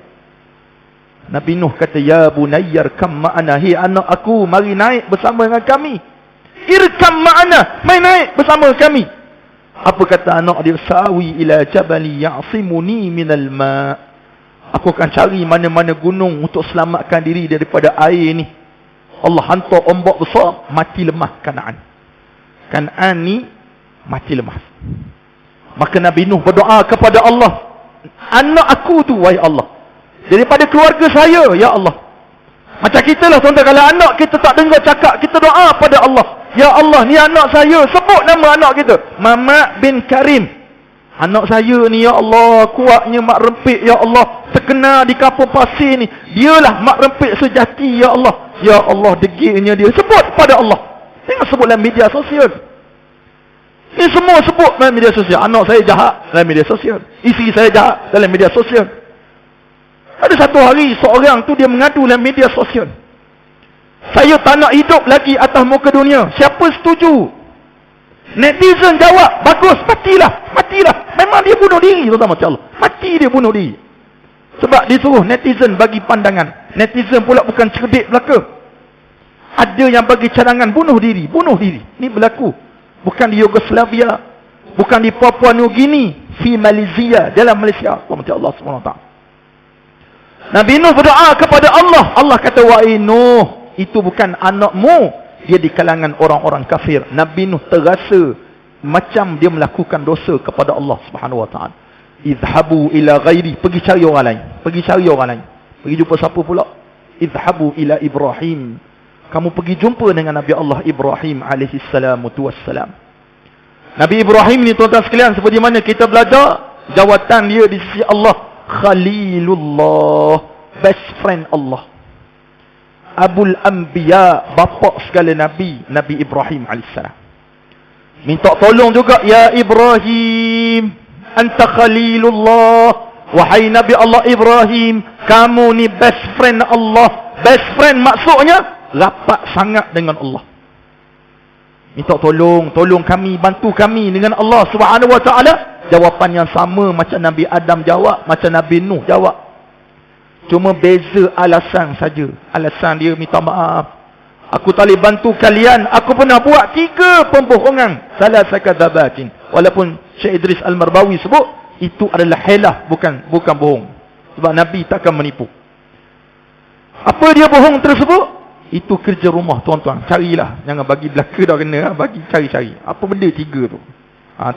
Nabi Nuh kata, ya bunayyar kam ma'ana, hi anak aku, mari naik bersama dengan kami. Irkam ma'ana, mari naik bersama kami. Apa kata anak dia? Sawi ila jabali ya'simuni minal ma', aku akan cari mana-mana gunung untuk selamatkan diri daripada air ni. Allah hantar ombak besar, mati lemah Kan'an. Kan'an ni mati lemah. Maka Nabi Nuh berdoa kepada Allah, anak aku tu, wahai Allah, daripada keluarga saya, ya Allah. Macam kita lah tuan-tuan, kalau anak kita tak dengar cakap, kita doa pada Allah, ya Allah, ni anak saya, sebut nama anak kita, Mamat bin Karim. Anak saya ni, ya Allah, kuatnya mak rempit, ya Allah, terkenal di kampung pasir ni, dialah mak rempit sejati, ya Allah. Ya Allah, degilnya dia, sebut pada Allah. Tengok sebut dalam media sosial. Ini semua sebut dalam media sosial. Anak saya jahat dalam media sosial, isteri saya jahat dalam media sosial. Ada satu hari seorang tu dia mengadu dalam media sosial, saya tak nak hidup lagi atas muka dunia. Siapa setuju? Netizen jawab, bagus, matilah, matilah. Memang dia bunuh diri, tuan-tuan macam Allah. Mati dia bunuh diri. Sebab disuruh netizen bagi pandangan. Netizen pula bukan cerdik belaka. Ada yang bagi cadangan bunuh diri, bunuh diri. Ini berlaku bukan di Yugoslavia, bukan di Papua New Guinea, di Malaysia, dalam Malaysia. Macam Allah SWT. Nabi Nuh berdoa kepada Allah. Allah kata, wahai Nuh, itu bukan anakmu, dia di kalangan orang-orang kafir. Nabi Nuh terasa macam dia melakukan dosa kepada Allah SWT. Izhabu ila ghairi, pergi cari orang lain, pergi cari orang lain. Pergi jumpa siapa pula? Izhabu ila Ibrahim, kamu pergi jumpa dengan Nabi Allah Ibrahim alaihissalatu wassalam. Nabi Ibrahim ni tuan-tuan sekalian, seperti mana kita belajar, jawatan dia di sisi Allah Khalilullah, best friend Allah. Abul Anbiya, bapa segala Nabi, Nabi Ibrahim alaihissalam. Minta tolong juga, ya Ibrahim, anta Khalilullah, wahai Nabi Allah Ibrahim, kamu ni best friend Allah. Best friend maksudnya rapat sangat dengan Allah. Minta tolong, tolong kami, bantu kami dengan Allah Subhanahu wa taala jawapan yang sama macam Nabi Adam jawab, macam Nabi Nuh jawab. Cuma beza alasan saja. Alasan dia minta maaf. Aku tak boleh bantu kalian. Aku pernah buat 3 pembohongan. Salah sakadzabatin. Walaupun Syekh Idris Al-Marbawi sebut itu adalah hilah, bukan bohong. Sebab Nabi takkan menipu. Apa dia bohong tersebut? Itu kerja rumah tuan-tuan. Carilah. Jangan bagi belaka dah kena. Bagi cari-cari. Apa benda 3 tu?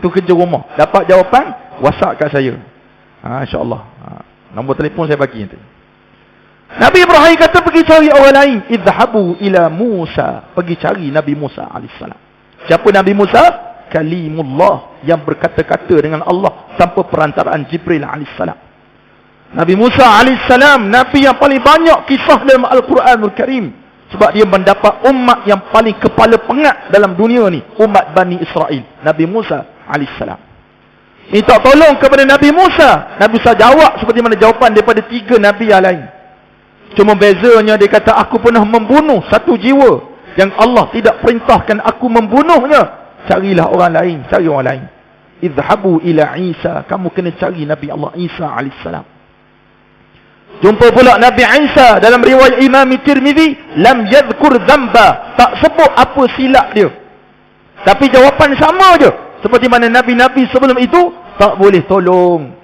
Tu kerja rumah. Dapat jawapan, WhatsApp kat saya. InsyaAllah. Nombor telefon saya bagi nanti. Nabi Ibrahim kata pergi cari orang lain. Idhabu ila Musa. Pergi cari Nabi Musa AS. Siapa Nabi Musa? Kalimullah. Yang berkata-kata dengan Allah tanpa perantaraan Jibril AS. Nabi Musa AS, Nabi yang paling banyak kisah dalam Al-Quranul Karim. Sebab dia mendapat umat yang paling kepala pengat dalam dunia ni. Umat Bani Israel. Nabi Musa AS. Minta tolong kepada Nabi Musa. Nabi Musa jawab seperti mana jawapan daripada 3 Nabi yang lain. Cuma bezanya dia kata, aku pernah membunuh 1 jiwa yang Allah tidak perintahkan aku membunuhnya. Carilah orang lain. Cari orang lain. Idhabu ila Isa. Kamu kena cari Nabi Allah Isa AS. Jumpa pula Nabi Isa dalam riwayat Imam Tirmizi, lam yadhkur dzamba, tak sebut apa silap dia. Tapi jawapan sama je. Seperti mana nabi-nabi sebelum itu tak boleh tolong.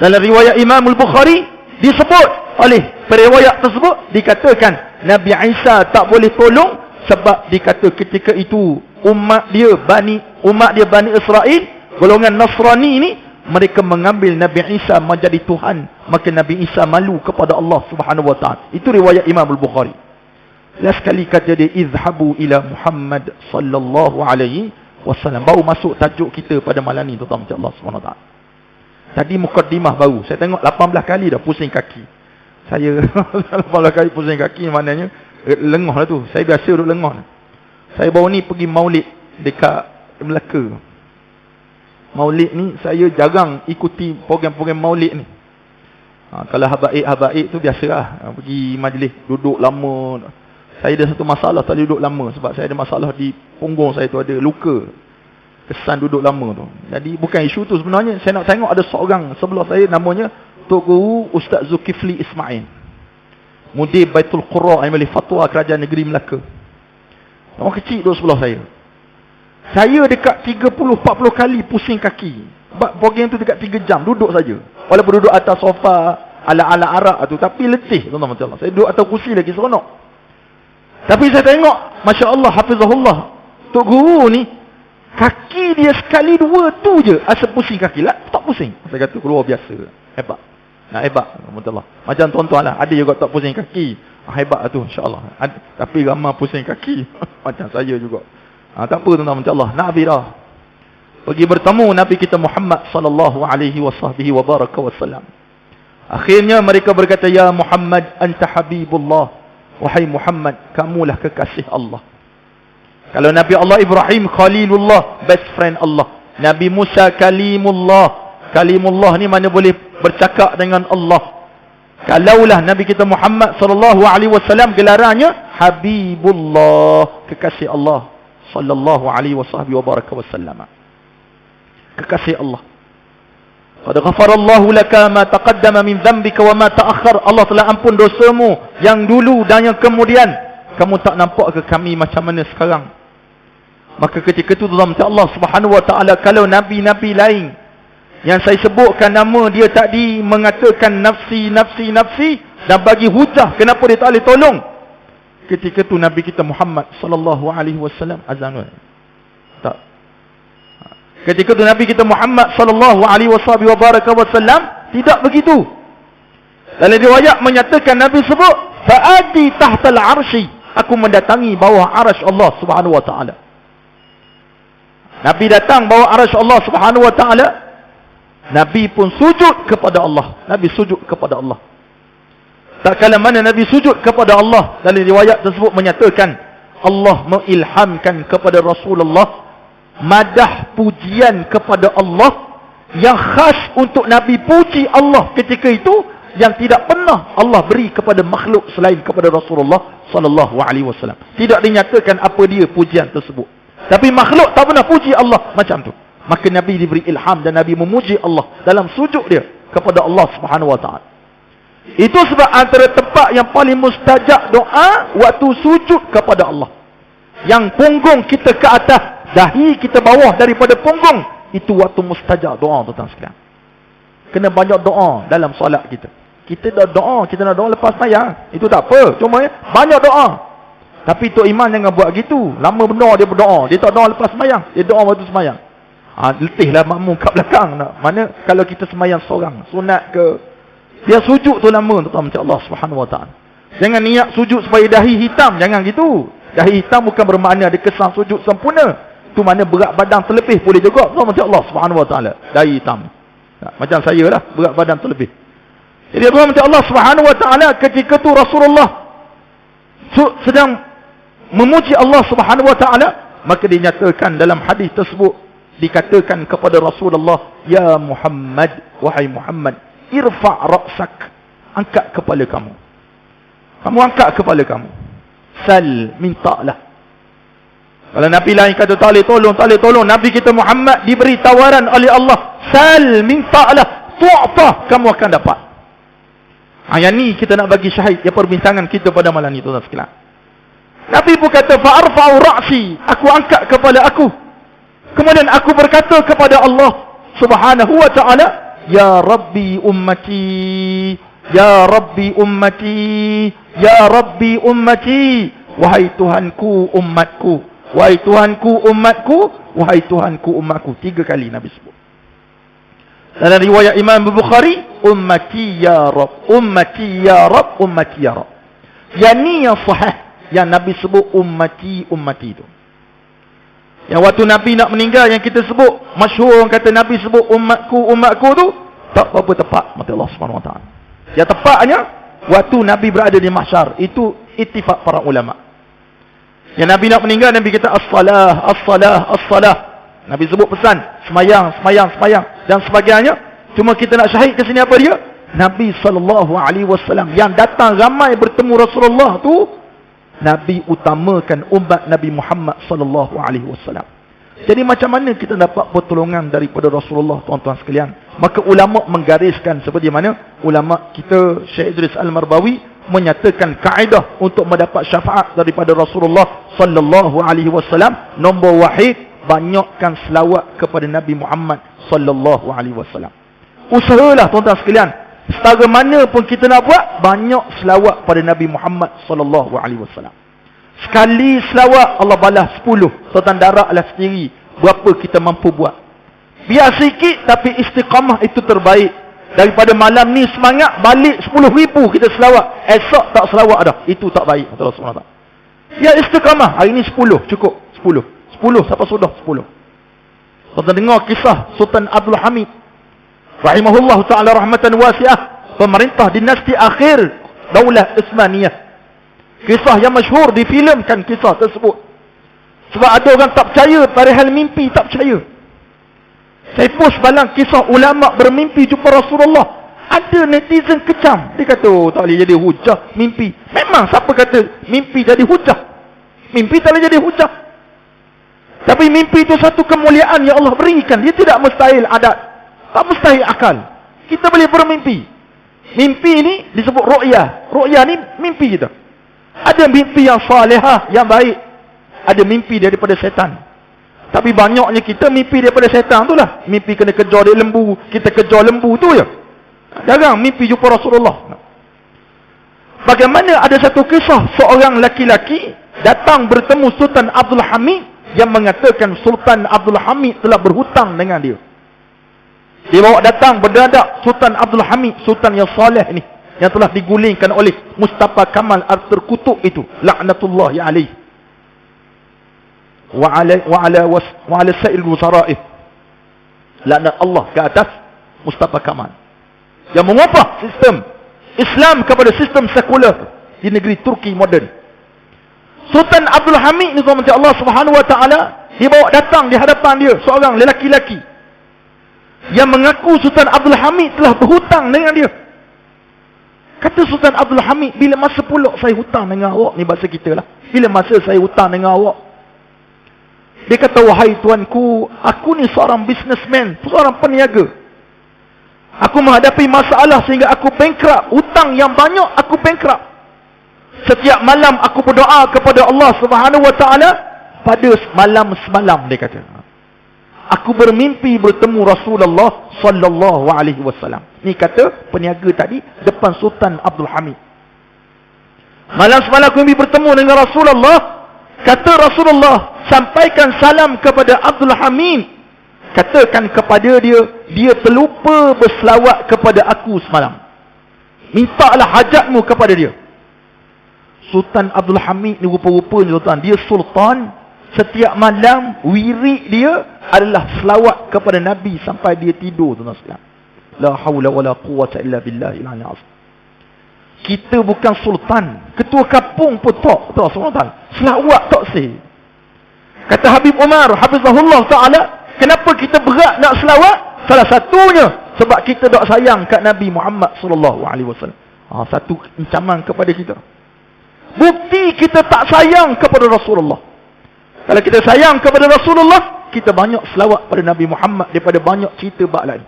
Dalam riwayat Imam Al-Bukhari disebut oleh periwayat tersebut, dikatakan Nabi Isa tak boleh tolong sebab dikata ketika itu umat dia Bani Israel, golongan Nasrani ni, mereka mengambil Nabi Isa menjadi Tuhan. Maka Nabi Isa malu kepada Allah Subhanahu wa ta'ala. Itu riwayat Imam Al-Bukhari. Last kali kata dia, izhabu ila Muhammad sallallahu alaihi wasallam. Baru masuk tajuk kita pada malam ni, tuan-tuan Allah Subhanahu wa ta'ala. Tadi mukaddimah baru. Saya tengok 18 kali dah pusing kaki. Saya 18 kali pusing kaki, maknanya lengah lah tu. Saya biasa duduk lengah. Saya baru ni pergi maulid dekat Melaka. Maulid ni saya jarang ikuti program-program maulid ni. Kalau habaib tu biasalah, pergi majlis duduk lama. Saya ada satu masalah, tak duduk lama sebab saya ada masalah di punggung saya tu, ada luka. Kesan duduk lama tu. Jadi bukan isu tu sebenarnya. Saya nak tengok ada seorang sebelah saya, namanya Tok Guru Ustaz Zulkifli Ismail, Mudir Baitul Qura yang boleh fatwa Kerajaan Negeri Melaka. Orang kecil duduk sebelah saya. Saya dekat 30-40 kali pusing kaki. Sebab program tu dekat 3 jam duduk saja. Walaupun duduk atas sofa ala-ala Arab tu, tapi letih, tuan-tuan. Saya duduk atas kursi lagi seronok. Tapi saya tengok, masya-Allah, hafizahullah, Tok Guru ni kaki dia sekali 2 tu je asa pusing kaki lah, tak pusing. Saya kata keluar biasa. Hebat. Nak hebat, tuan-tuan. Macam tuan-tuan lah, ada juga tak pusing kaki. Hebat lah tu, insya-Allah. Tapi ramai pusing kaki macam saya juga. Tak apa tuan-tuan, insya-Allah. Nabi dah pergi bertemu Nabi kita Muhammad sallallahu alaihi wasallam. Akhirnya mereka berkata, ya Muhammad, anta habibullah. Wahai Muhammad, kamulah kekasih Allah. Kalau Nabi Allah Ibrahim Khalilullah, best friend Allah. Nabi Musa Kalimullah. Kalimullah ni mana boleh bercakap dengan Allah. Kalaulah Nabi kita Muhammad sallallahu alaihi wasallam gelarannya Habibullah, kekasih Allah sallallahu alaihi wasallam. Kekasih Allah. Qad ghafarallahu laka ma taqaddama min dhanbika wa ma ta'akhkhar. Allah telah ampun dosamu yang dulu dan yang kemudian. Kamu tak nampak ke kami macam mana sekarang? Maka ketika itu Allah Subhanahu wa taala, kalau nabi-nabi lain yang saya sebutkan nama dia tadi mengatakan nafsi dan bagi hujah kenapa dia tak boleh tolong, ketika itu Nabi kita Muhammad sallallahu alaihi wasallam azan. Tak. Ketika itu Nabi kita Muhammad sallallahu alaihi wasallam tidak begitu. Dalam riwayat menyatakan Nabi sebut, fa'ati tahtal arsy, aku mendatangi bawah arasy Allah Subhanahu wa taala. Nabi datang bawah arasy Allah Subhanahu wa taala. Nabi pun sujud kepada Allah. Nabi sujud kepada Allah. Tak kala mana Nabi sujud kepada Allah, dalam riwayat tersebut menyatakan Allah mengilhamkan kepada Rasulullah madah pujian kepada Allah yang khas untuk Nabi puji Allah ketika itu, yang tidak pernah Allah beri kepada makhluk selain kepada Rasulullah sallallahu alaihi wasallam. Tidak dinyatakan apa dia pujian tersebut. Tapi makhluk tak pernah puji Allah macam tu. Maka Nabi diberi ilham dan Nabi memuji Allah dalam sujud dia kepada Allah Subhanahu wa taala. Itu sebab antara tempat yang paling mustajab doa waktu sujud kepada Allah. Yang punggung kita ke atas, dahi kita bawah daripada punggung, itu waktu mustajab doa, tuan-tuan sekalian. Kena banyak doa dalam solat kita. Kita dah doa, kita nak doa lepas sembahyang, itu tak apa. Cuma banyak doa. Tapi Tok Iman jangan buat gitu. Lama benar dia berdoa. Dia tak doa lepas sembahyang, dia doa waktu sembahyang. Letihlah makmum kat belakang nak. Mana kalau kita sembahyang seorang, sunat ke, dia sujud tu lama, tuan-tuan, macam Allah Subhanahu wa taala. Jangan niat sujud supaya dahi hitam, jangan gitu. Dahi hitam bukan bermakna ada kesan sujud sempurna. Tu mana berat badan terlebih boleh juga, tuan, macam Allah Subhanahu wa taala. Dahi hitam. Macam saya lah, berat badan terlebih. Jadi tuan, macam Allah Subhanahu wa taala, ketika tu Rasulullah sedang memuji Allah Subhanahu wa taala, maka dinyatakan dalam hadis tersebut, dikatakan kepada Rasulullah, ya Muhammad, wahai Muhammad, irfa' ra'sak, angkat kepala kamu. Kamu angkat kepala kamu. Sal, mintalah. Kalau Nabi lain kata tak boleh tolong, Nabi kita Muhammad diberi tawaran oleh Allah, sal, mintalah, tu'ta, kamu akan dapat. Yang ni kita nak bagi syahid ya perbincangan kita pada malam ni, tuan-tuan sekalian. Nabi pun kata, fa'arfa'u ra'si, aku angkat kepala aku. Kemudian aku berkata kepada Allah Subhanahu wa ta'ala, ya Rabbi ummati, ya Rabbi ummati, ya Rabbi ummati, wahai Tuhanku umatku, wahai Tuhanku umatku, wahai Tuhanku umatku. 3 kali Nabi sebut. Dalam riwayat Imam Bukhari, ummati ya Rabb, ummati ya Rabb, ummati ya Rabb. Yang ni yang sahih, yang Nabi sebut ummati, ummati itu. Yang waktu Nabi nak meninggal, yang kita sebut masyhur, kata Nabi sebut umatku, umatku tu tak apa tepat mata Allah Subhanahu wa taala. Yang tepatnya waktu Nabi berada di mahsyar, itu ittifaq para ulama. Yang Nabi nak meninggal, Nabi kata as-salah, as-salah, as-salah. Nabi sebut pesan semayang, semayang, semayang dan sebagainya. Cuma kita nak syahid ke sini apa dia? Nabi SAW yang datang ramai bertemu Rasulullah tu, Nabi utamakan umat Nabi Muhammad SAW. Jadi macam mana kita dapat pertolongan daripada Rasulullah, tuan-tuan sekalian? Maka ulama menggariskan seperti mana ulama kita Syekh Idris Al-Marbawi menyatakan kaedah untuk mendapat syafaat daripada Rasulullah SAW. Nombor wahid, banyakkan selawat kepada Nabi Muhammad SAW. Usahalah, tuan-tuan sekalian, setara mana pun kita nak buat, banyak selawat pada Nabi Muhammad SAW. Sekali selawat Allah balas 10. Tuan-tuan darablah sendiri berapa kita mampu buat. Biar sikit tapi istiqamah itu terbaik. Daripada malam ni semangat balik 10,000 kita selawat, esok tak selawat dah, itu tak baik. Allah SWT. Ya istiqamah, hari ni 10 cukup. 10 siapa sudah 10. Tuan-tuan dengar kisah Sultan Abdul Hamid rahimahullah ta'ala rahmatan wasi'ah, pemerintah dinasti akhir Daulah Uthmaniyah. Kisah yang masyhur, difilmkan kisah tersebut. Sebab ada orang tak percaya pada hal mimpi, tak percaya. Saya post balang kisah ulama bermimpi jumpa Rasulullah. Ada netizen kecam, dia kata, oh, tak boleh jadi hujah mimpi. Memang siapa kata mimpi jadi hujah? Mimpi tak boleh jadi hujah. Tapi mimpi itu satu kemuliaan yang Allah berikan. Dia tidak mustahil adat, tak mustahil akal. Kita boleh bermimpi. Mimpi ini disebut ru'yah. Ru'yah ni mimpi kita. Ada mimpi yang salihah, yang baik. Ada mimpi daripada setan. Tapi banyaknya kita mimpi daripada setan tu lah. Mimpi kena kejar dia lembu, kita kejar lembu tu je. Jarang mimpi jumpa Rasulullah. Bagaimana ada satu kisah, seorang laki-laki datang bertemu Sultan Abdul Hamid, yang mengatakan Sultan Abdul Hamid telah berhutang dengan dia. Dia bawa datang berdadak Sultan Abdul Hamid, Sultan yang soleh ni, yang telah digulingkan oleh Mustafa Kamal terkutuk itu, laknatullahi alaih, wa ala sa'il wuzara'i, laknat Allah ke atas Mustafa Kamal, yang mengubah sistem Islam kepada sistem sekular di negeri Turki moden. Sultan Abdul Hamid ni, tuan-tuan Allah Subhanahu wa taala, dibawa datang di hadapan dia seorang lelaki-lelaki yang mengaku Sultan Abdul Hamid telah berhutang dengan dia. Kata Sultan Abdul Hamid, bila masa pula saya hutang dengan awak? Ni bahasa kita lah. Bila masa saya hutang dengan awak? Dia kata, wahai tuanku, aku ni seorang businessman, seorang peniaga. Aku menghadapi masalah sehingga aku bankrupt. Hutang yang banyak, aku bankrupt. Setiap malam aku berdoa kepada Allah Subhanahu Wa Taala. Pada malam semalam, dia kata, aku bermimpi bertemu Rasulullah Sallallahu Alaihi Wasallam. Ni kata peniaga tadi depan Sultan Abdul Hamid. Malam semalam aku mimpi bertemu dengan Rasulullah. Kata Rasulullah, sampaikan salam kepada Abdul Hamid. Katakan kepada dia, dia terlupa berselawat kepada aku semalam. Mintalah hajatmu kepada dia. Sultan Abdul Hamid ni rupa-rupanya Sultan, dia sultan. Setiap malam wirid dia adalah selawat kepada Nabi sampai dia tidur, tuan-tuan sekalian. La haula wala quwwata illa billahil aliyyil azim. Kita bukan sultan, ketua kampung pun tak, tuan-tuan. Selawat tak sih. Kata Habib Umar hafizahullah taala, kenapa kita berat nak selawat? Salah satunya sebab kita tak sayang kat Nabi Muhammad sallallahu alaihi wasallam. Satu ancaman kepada kita. Bukti kita tak sayang kepada Rasulullah. Kalau kita sayang kepada Rasulullah, kita banyak selawat pada Nabi Muhammad daripada banyak cerita bab lain.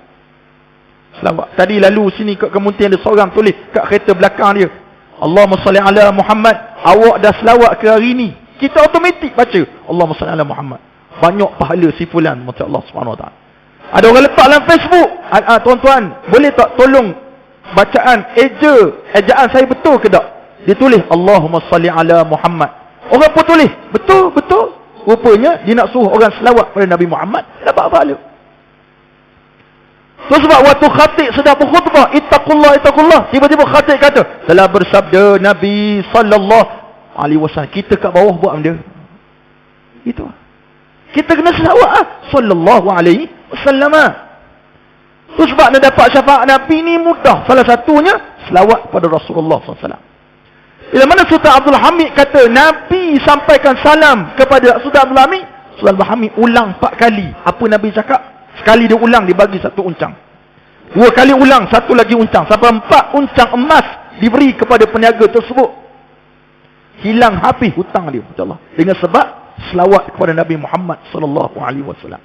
Selawat. Tadi lalu sini kat Kementerian ada seorang tulis kat kereta belakang dia, Allahumma salli ala Muhammad. Awak dah selawat ke hari ni? Kita automatik baca Allahumma salli ala Muhammad. Banyak pahala si fulan macam Allah Subhanahu Wa Taala. Ada orang letak dalam Facebook, tuan-tuan, boleh tak tolong bacaan ejaan saya betul ke tak? Dia tulis Allahumma salli ala Muhammad. Orang pun tulis betul. Rupanya dia nak suruh orang selawat pada Nabi Muhammad, dapat pahala. So sebab waktu khatib sedang berkhutbah, ittaqullah, tiba-tiba khatib kata, telah bersabda Nabi sallallahu alaihi wasallam. Kita kat bawah buat benda itu. Kita kena selawat sallallahu alaihi wasallam. So sebab nak dapat syafaat Nabi ni mudah. Salah satunya selawat pada Rasulullah sallallahu alaihi wasallam. Bila mana Sultan Abdul Hamid kata Nabi sampaikan salam kepada Sultan Abdul Hamid, Sultan Abdul Hamid ulang 4 kali apa Nabi cakap. Sekali dia ulang, dia bagi 1 uncang. 2 kali ulang, 1 lagi uncang. Sampai 4 uncang emas diberi kepada peniaga tersebut. Hilang habis hutang dia, insya-Allah. Dengan sebab selawat kepada Nabi Muhammad sallallahu alaihi wasallam.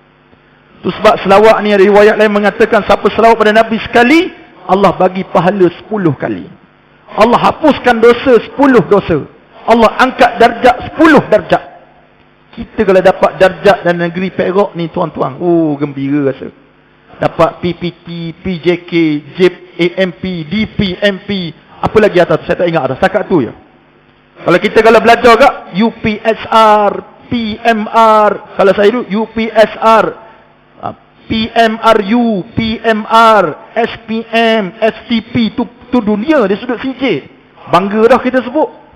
Tu sebab selawat ni ada riwayat lain mengatakan siapa selawat pada Nabi sekali, Allah bagi pahala 10 kali. Allah hapuskan dosa 10 dosa. Allah angkat darjat 10 darjat. Kita kalau dapat darjat dalam negeri Perak ni tuan-tuan, gembira rasa. Dapat PPT, PJK, JIP, AMP, DPMP, apa lagi atas saya tak ingat dah. Setakat tu je. Kalau kita belajar kat UPSR, PMR, kalau saya dulu UPSR, PMRU, PMR, SPM, STP, tu dunia di sudut CJ. Bangga dah kita sebut.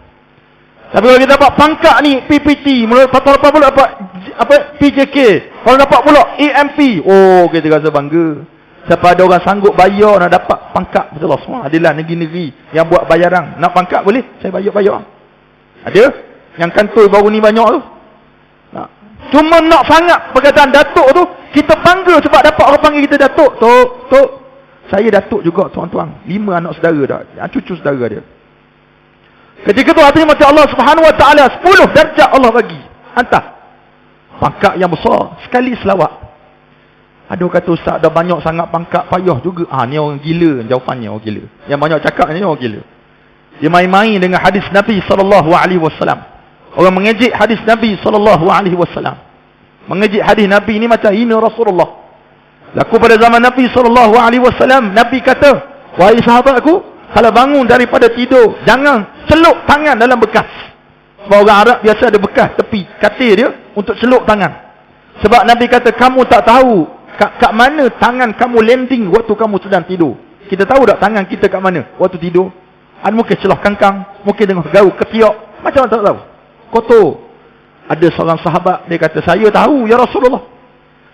Tapi kalau kita dapat pangkat ni PPT, mula patut pula dapat PJK. Kalau dapat pula AMP, kita rasa bangga. Siapa ada orang sanggup bayar nak dapat pangkat, betul Allah. Adalah negeri-negeri yang buat bayaran. Nak pangkat boleh, saya bayar. Ada yang kantor baru ni banyak tu. Cuma nak sangat perkataan datuk tu, kita bangga sebab dapat orang panggil kita datuk. Tok. Saya datuk juga tuan-tuan. 5 anak saudara dah. Cucu saudara dia. Ketika tu artinya macam Allah Subhanahu Wa Taala 10 darjat Allah bagi. Hantar. Pangkat yang besar. Sekali selawat. Ada orang kata ustaz dah banyak sangat pangkat payah juga. Ni orang gila jawapannya, orang gila. Yang banyak cakap ni orang gila. Dia main-main dengan hadis Nabi sallallahu alaihi wasallam. Orang mengejek hadis Nabi sallallahu alaihi wasallam. Mengejek hadis Nabi ni macam hina Rasulullah. Laku pada zaman Nabi sallallahu alaihi wasallam, Nabi kata, "Wahai sahabatku, kalau bangun daripada tidur, jangan celup tangan dalam bekas." Sebab orang Arab biasa ada bekas tepi katil dia untuk celup tangan. Sebab Nabi kata, kamu tak tahu kat mana tangan kamu landing waktu kamu sedang tidur. Kita tahu tak tangan kita kat mana waktu tidur? Ada mungkin celah kangkang, mungkin dengan gaul ketiak, macam mana tak tahu. Kotor. Ada seorang sahabat, dia kata, saya tahu ya Rasulullah.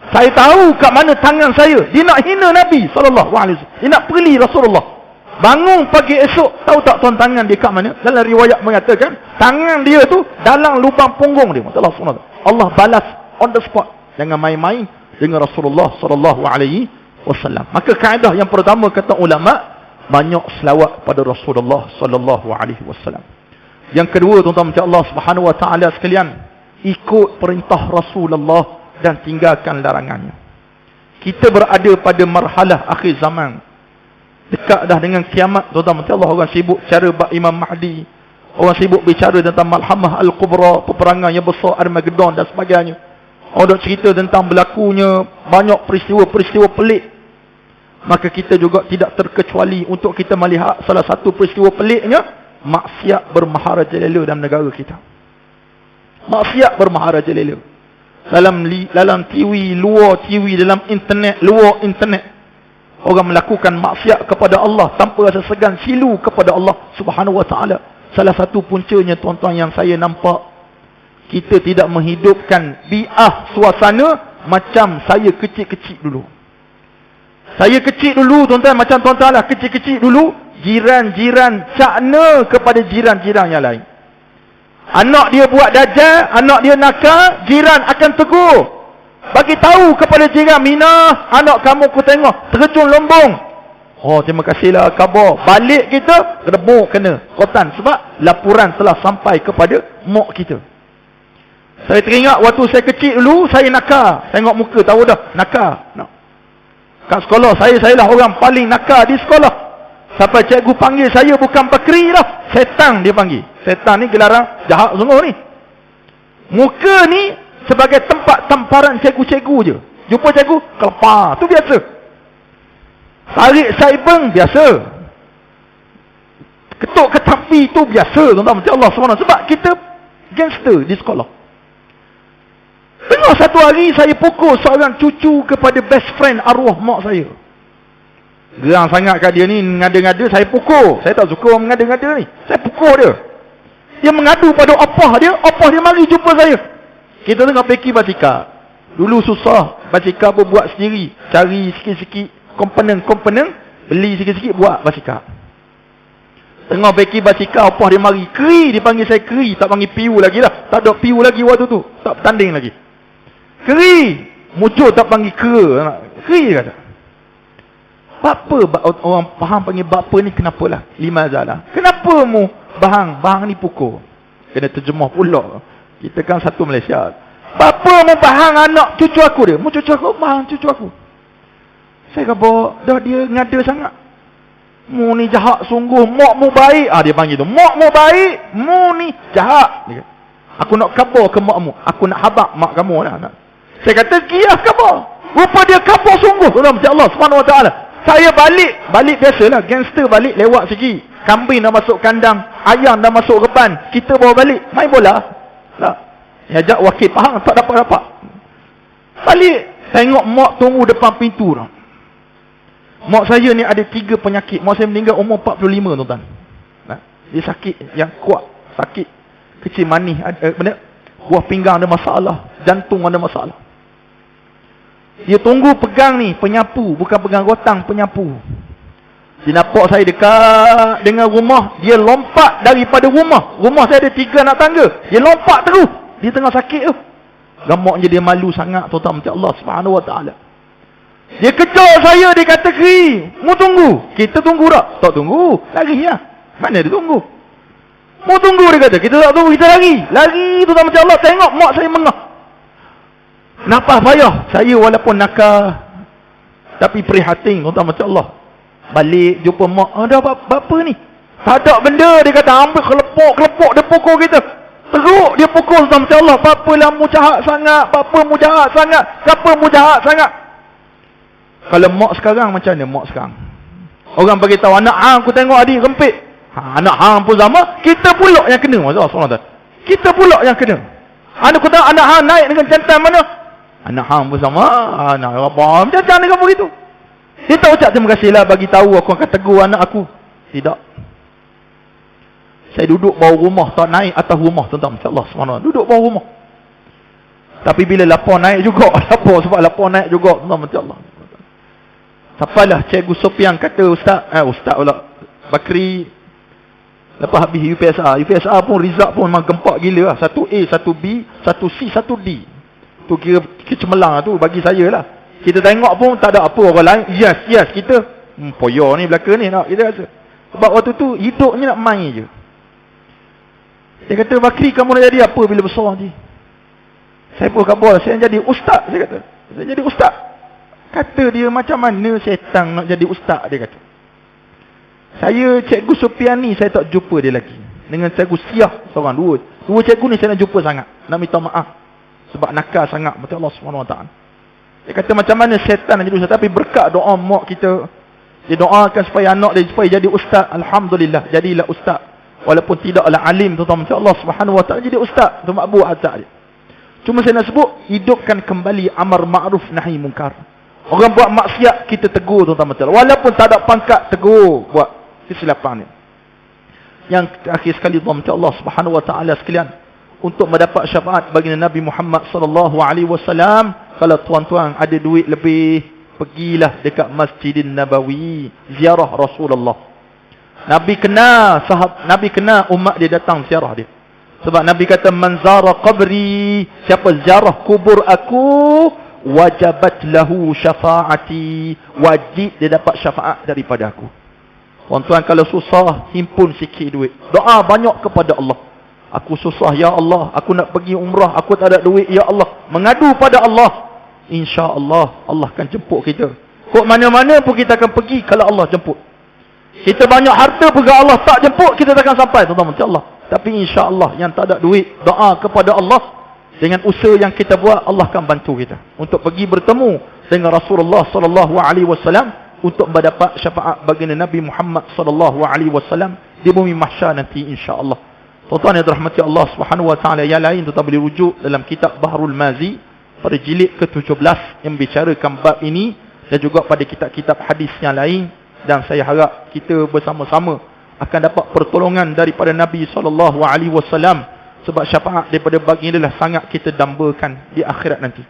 Saya tahu kat mana tangan saya. Dia nak hina Nabi SAW. Dia nak peli Rasulullah. Bangun pagi esok, tahu tak tuan tangan dia kat mana? Dalam riwayat mengatakan, tangan dia tu dalam lubang punggung dia. Allah SWT. Allah balas on the spot. Jangan main-main dengan Rasulullah SAW. Maka kaedah yang pertama kata ulama, banyak selawat pada Rasulullah SAW. Yang kedua tuan-tuan macam Allah Subhanahu Wa Taala sekalian, ikut perintah Rasulullah dan tinggalkan larangannya. Kita berada pada marhalah akhir zaman. Dekat dah dengan kiamat, tuan-tuan. Allah orang sibuk cara bab Imam Mahdi. Orang sibuk bicara tentang Malhamah Al-Kubra, peperangan yang besar, Armageddon dan sebagainya. Orang cerita tentang berlakunya banyak peristiwa-peristiwa pelik. Maka kita juga tidak terkecuali untuk kita melihat salah satu peristiwa peliknya, maksiat bermaharajalela dalam negara kita. Maksiat bermaharajalela. Dalam TV, luar TV, dalam internet, luar internet. Orang melakukan maksiat kepada Allah tanpa rasa segan, silu kepada Allah Subhanahu Wa Taala. Salah satu puncanya, tuan-tuan, yang saya nampak, kita tidak menghidupkan bi'ah suasana macam saya kecil-kecil dulu. Saya kecil dulu, tuan-tuan, macam tuan-tuan lah, kecil-kecil dulu, jiran-jiran cakna kepada jiran-jiran yang lain. Anak dia buat dajal, anak dia nakal, jiran akan tegur. Bagi tahu kepada jiran, Mina, anak kamu ku tengok terjun lombong. Oh, terima kasihlah khabar. Balik kita, rebuk kena rotan. Sebab laporan telah sampai kepada mak kita. Saya teringat waktu saya kecil dulu, saya nakal. Tengok muka, tahu dah, nakal. Kat sekolah, saya lah orang paling nakal di sekolah. Sampai cikgu panggil saya bukan Bakri lah, setan dia panggil. Setan ni gelaran jahat sungguh ni. Muka ni sebagai tempat tamparan cikgu-cikgu je. Jumpa cikgu, kelepar, tu biasa. Tarik saibeng, biasa. Ketuk ketampi, tu biasa, tuan-tuan. Allah SWT. Sebab kita gangster di sekolah. Tengok satu hari saya pukul seorang cucu kepada best friend arwah mak saya. Gerang sangat kat dia ni, ngada-ngada, saya pukul. Saya tak suka orang mengada-ngada ni. Saya pukul dia. Dia mengadu pada opah dia mari jumpa saya. Kita tengah peki basikal. Dulu susah, basikal pun buat sendiri. Cari sikit-sikit komponen, beli sikit-sikit buat basikal. Tengah peki basikal, opah dia mari. Keri, dia panggil saya Keri. Tak panggil piu lagi lah. Tak ada piu lagi waktu tu. Tak bertanding lagi. Keri. Muncul tak panggil kera. Keri dia kata. Bapa orang faham panggil bapa ni kenapalah? Limazalah. Kenapa mu bahang ni pukul? Kena terjemah pula. Kita kan satu Malaysia. Bapa mu bahang anak cucu aku dia. Mu cucu aku bahang cucu aku. Saya kata dah dia ngada sangat. Mu ni jahat sungguh, mak mu baik. Dia panggil tu. Mak mu baik, mu ni jahat. Dia kata, aku nak khabar ke mak mu. Aku nak habak mak kamu lah. Saya kata kiyah khabar. Rupa dia khabar sungguh. Allah Subhanahu Wa Taala. Saya balik biasalah, gangster balik lewat sikit. Kambing dah masuk kandang, ayam dah masuk reban. Kita bawa balik, main bola. Tak. Ajak wakil Pahang, tak dapat. Balik, tengok mak tunggu depan pintu. Mak saya ni ada 3 penyakit. Mak saya meninggal umur 45, tuan-tuan. Dia sakit yang kuat, sakit kecil manis, buah pinggang ada masalah, jantung ada masalah. Dia tunggu pegang ni, penyapu. Bukan pegang rotang, penyapu. Dia nampak saya dekat dengan rumah. Dia lompat daripada rumah. Rumah saya ada 3 anak tangga. Dia lompat terus. Dia tengah sakit tu. Gamaknya dia malu sangat, tuan-tuan. Allah Subhanahu Wa Taala. Dia kejar saya, dia kata, Keri, mu tunggu. Kita tunggu tak? Tak tunggu. Lari lah. Mana dia tunggu? Mu tunggu, dia kata. Kita tak tunggu, kita lari. Lari, tuan-tuan. Allah tengok mak saya mengah. Kenapa payah? Saya walaupun nakal, tapi prihatin, tuan-tuan, macam Allah. Balik, jumpa mak. Ada apa ni? Tak ada benda. Dia kata, ambil kelepok, dia pukul kita. Teruk, dia pukul, tuan-tuan, macam Allah. Bapa lah mu jahat sangat. Bapa mu jahat sangat. Kenapa mu jahat sangat? Kalau mak sekarang, macam mana mak sekarang? Orang bagi tahu anak hang, aku tengok adik rempit. Anak hang pun sama. Kita pula yang kena. Kita pula yang kena. Anak ku tahu anak hang naik dengan jantan mana? Anak hang pun sama, anak apa macam dengan begitu. Dia tak ucap terima kasihlah bagi tahu aku akan tegur anak aku. Tidak. Saya duduk bawah rumah, tak naik atas rumah, tuan-tuan. Allah SWT. Duduk bawah rumah. Tapi bila lapar naik juga, sebab lapar naik juga, tuan-tuan. Allah. Sampailah Cikgu Sofian kata ustaz pula Bakri lepas habis UPSR pun result pun memang gempak gila lah. 1A, 1B, 1C, 1D. Tu kira kecemerlang tu bagi saya lah. Kita tengok pun tak ada apa orang lain. Yes, kita poyo ni belaka ni nak kita rasa. Sebab waktu tu hidupnya nak main je. Dia kata, Bakri kamu nak jadi apa bila besar nanti? Saya pun kata, saya jadi ustaz, saya kata. Saya jadi ustaz. Kata dia, macam mana setan nak jadi ustaz, dia kata. Saya, Cikgu Supiani, saya tak jumpa dia lagi. Dengan Cikgu Siah, seorang, dua cikgu ni saya nak jumpa sangat. Nak minta maaf. Sebab nakal sangat, betul Allah SWT. Dia kata macam mana setan nak jadi ustaz. Tapi berkat doa mak kita, dia doakan supaya anak dia supaya jadi ustaz. Alhamdulillah, jadilah ustaz. Walaupun tidaklah alim, tuan-tuan, Allah SWT jadi ustaz. Itu makbul azab dia. Cuma saya nak sebut, hidupkan kembali amar ma'ruf nahi munkar. Orang buat maksiat, kita tegur, tuan-tuan. Walaupun tak ada pangkat, tegur buat kesilapan ni. Yang terakhir sekali, tuan-tuan, Allah SWT sekalian, untuk mendapat syafaat baginda Nabi Muhammad SAW, kalau tuan-tuan ada duit lebih, pergilah dekat Masjidin Nabawi, ziarah Rasulullah. Nabi kenal umat dia datang ziarah dia. Sebab Nabi kata, man zara qabri, siapa ziarah kubur aku, wajabat lahu syafaati, wajib dia dapat syafaat daripada aku. Tuan-tuan, kalau susah, himpun sikit duit, doa banyak kepada Allah. Aku susah, ya Allah, aku nak pergi umrah, aku tak ada duit, ya Allah. Mengadu pada Allah, insya-Allah Allah akan jemput kita. Kok mana-mana pun kita akan pergi kalau Allah jemput. Kita banyak harta pun kalau Allah tak jemput, kita takkan sampai, tuan-tuan, insya-Allah. Tapi insya-Allah yang tak ada duit, doa kepada Allah, dengan usaha yang kita buat, Allah akan bantu kita untuk pergi bertemu dengan Rasulullah SAW, untuk mendapat syafaat baginda Nabi Muhammad SAW di bumi mahsyar nanti, insya-Allah. Tuan-tuan yang dirahmati Allah Subhanahu wa taala, yang lain tuan boleh rujuk dalam kitab Bahrul Mazi pada jilid ke-17 yang membicarakan bab ini, dan juga pada kitab-kitab hadis yang lain. Dan saya harap kita bersama-sama akan dapat pertolongan daripada Nabi SAW, sebab syafaat daripada baginda lah sangat kita dambakan di akhirat nanti.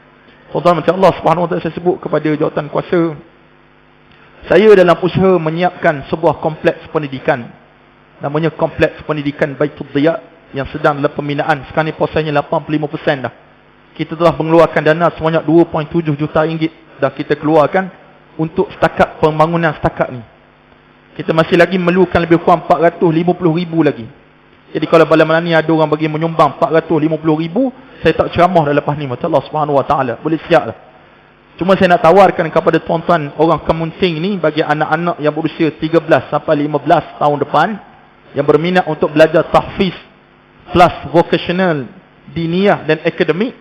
Tuan-tuan, macam Allah Subhanahu wa taala, saya sebut kepada jawatan kuasa, saya dalam usaha menyiapkan sebuah kompleks pendidikan, namanya Kompleks Pendidikan Baitul Diya, yang sedang dalam pembinaan. Sekarang ni posanya 85% dah. Kita telah mengeluarkan dana sebanyak 2.7 juta ringgit dah kita keluarkan untuk setakat pembangunan setakat ni. Kita masih lagi memerlukan lebih kurang 450,000 lagi. Jadi kalau malam ni ada orang bagi menyumbang 450,000, saya tak ceramah dah lepas ni, macam Allah Subhanahu wa taala, boleh siap lah. Cuma saya nak tawarkan kepada tuan-tuan orang Kemunting ni, bagi anak-anak yang berusia 13 sampai 15 tahun depan, yang berminat untuk belajar tahfiz plus vocational, diniyah dan akademik,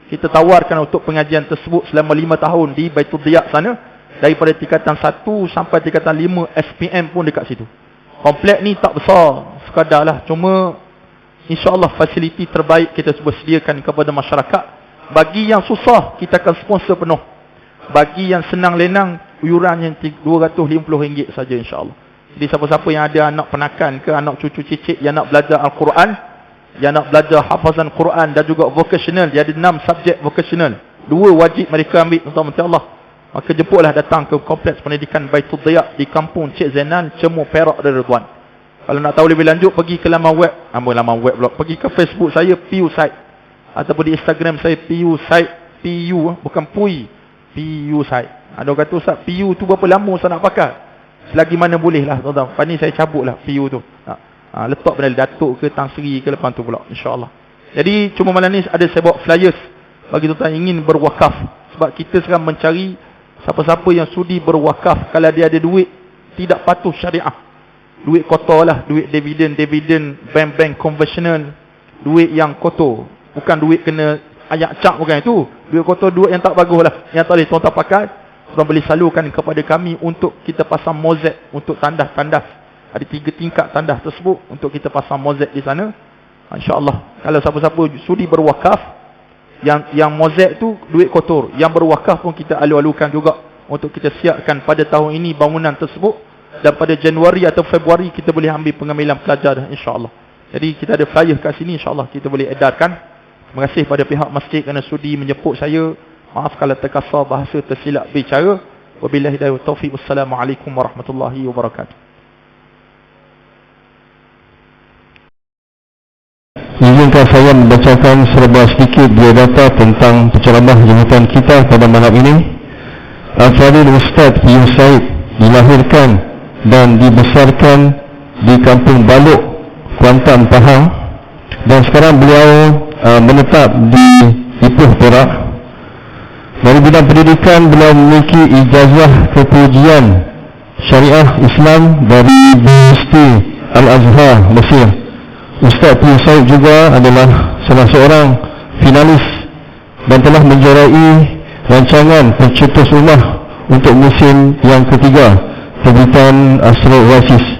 kita tawarkan untuk pengajian tersebut selama 5 tahun di Baitul Diya sana, daripada tingkatan 1 sampai tingkatan 5 SPM pun dekat situ. Kompleks ni tak besar sekadarlah, cuma insya-Allah fasiliti terbaik kita cuba sediakan kepada masyarakat. Bagi yang susah, kita akan sponsor penuh. Bagi yang senang lenang, iuran yang RM250 saja, insya-Allah. Jadi siapa-siapa yang ada anak penakan ke anak cucu cicit yang nak belajar Al-Quran, yang nak belajar hafazan Quran dan juga vocational, dia ada 6 subjek vocational, 2 wajib mereka ambil, tuan-tuan, Allah. Maka jemputlah datang ke Kompleks Pendidikan Baitul Diya di Kampung Cik Zainan, Cemur, Perak dan Redwan. Kalau nak tahu lebih lanjut, pergi ke laman web, pergi ke Facebook saya, PU Site, ataupun di Instagram saya, PU Site, PU, bukan PUI, PU Site. Ada orang kata, Ustaz, PU tu berapa lama saya nak pakai? Selagi mana boleh lah, tuan-tuan. Lepas ni saya cabut lah PU tu. Letak benda Datuk ke Tan Sri ke lepas tu pula, insya-Allah. Jadi cuma malam ni ada saya bawa flyers bagi tuan-tuan ingin berwakaf. Sebab kita sekarang mencari siapa-siapa yang sudi berwakaf, kalau dia ada duit tidak patuh syariah, duit kotor lah, duit dividen, bank konvensional, duit yang kotor, bukan duit kena ayak cap, bukan itu. Duit kotor, duit yang tak bagus lah, yang tak boleh tuan-tuan pakai. Tuan boleh salurkan kepada kami untuk kita pasang mozaik untuk tandas-tandas. Ada 3 tingkat tandas tersebut untuk kita pasang mozaik di sana. InsyaAllah, kalau siapa-siapa sudi berwakaf, yang mozaik tu duit kotor, yang berwakaf pun kita alu-alukan juga untuk kita siapkan pada tahun ini bangunan tersebut, dan pada Januari atau Februari kita boleh ambil pengambilan pelajar dah, insya-Allah. Jadi kita ada flyer kat sini, insya-Allah kita boleh edarkan. Terima kasih pada pihak masjid kerana sudi menjemput saya. Maaf kalau terkasar bahasa tersilap bicara. Wabillahi taufiq. Wassalamualaikum warahmatullahi wabarakatuh. Izinkan saya membacakan serba sedikit biodata tentang penceramah jemputan kita pada malam ini. Al-Fadhil Ustaz Piyu Said dilahirkan dan dibesarkan di Kampung Baluk, Kuantan, Pahang, dan sekarang beliau menetap di Ipoh, Perak. Dari bidang pendidikan, beliau memiliki ijazah kepujian Syariah Islam dari Universiti Al-Azhar, Mesir. Ustaz P. Said juga adalah salah seorang finalis dan telah menjuarai rancangan pencetus rumah untuk musim yang ketiga terbitan Asro Oasis.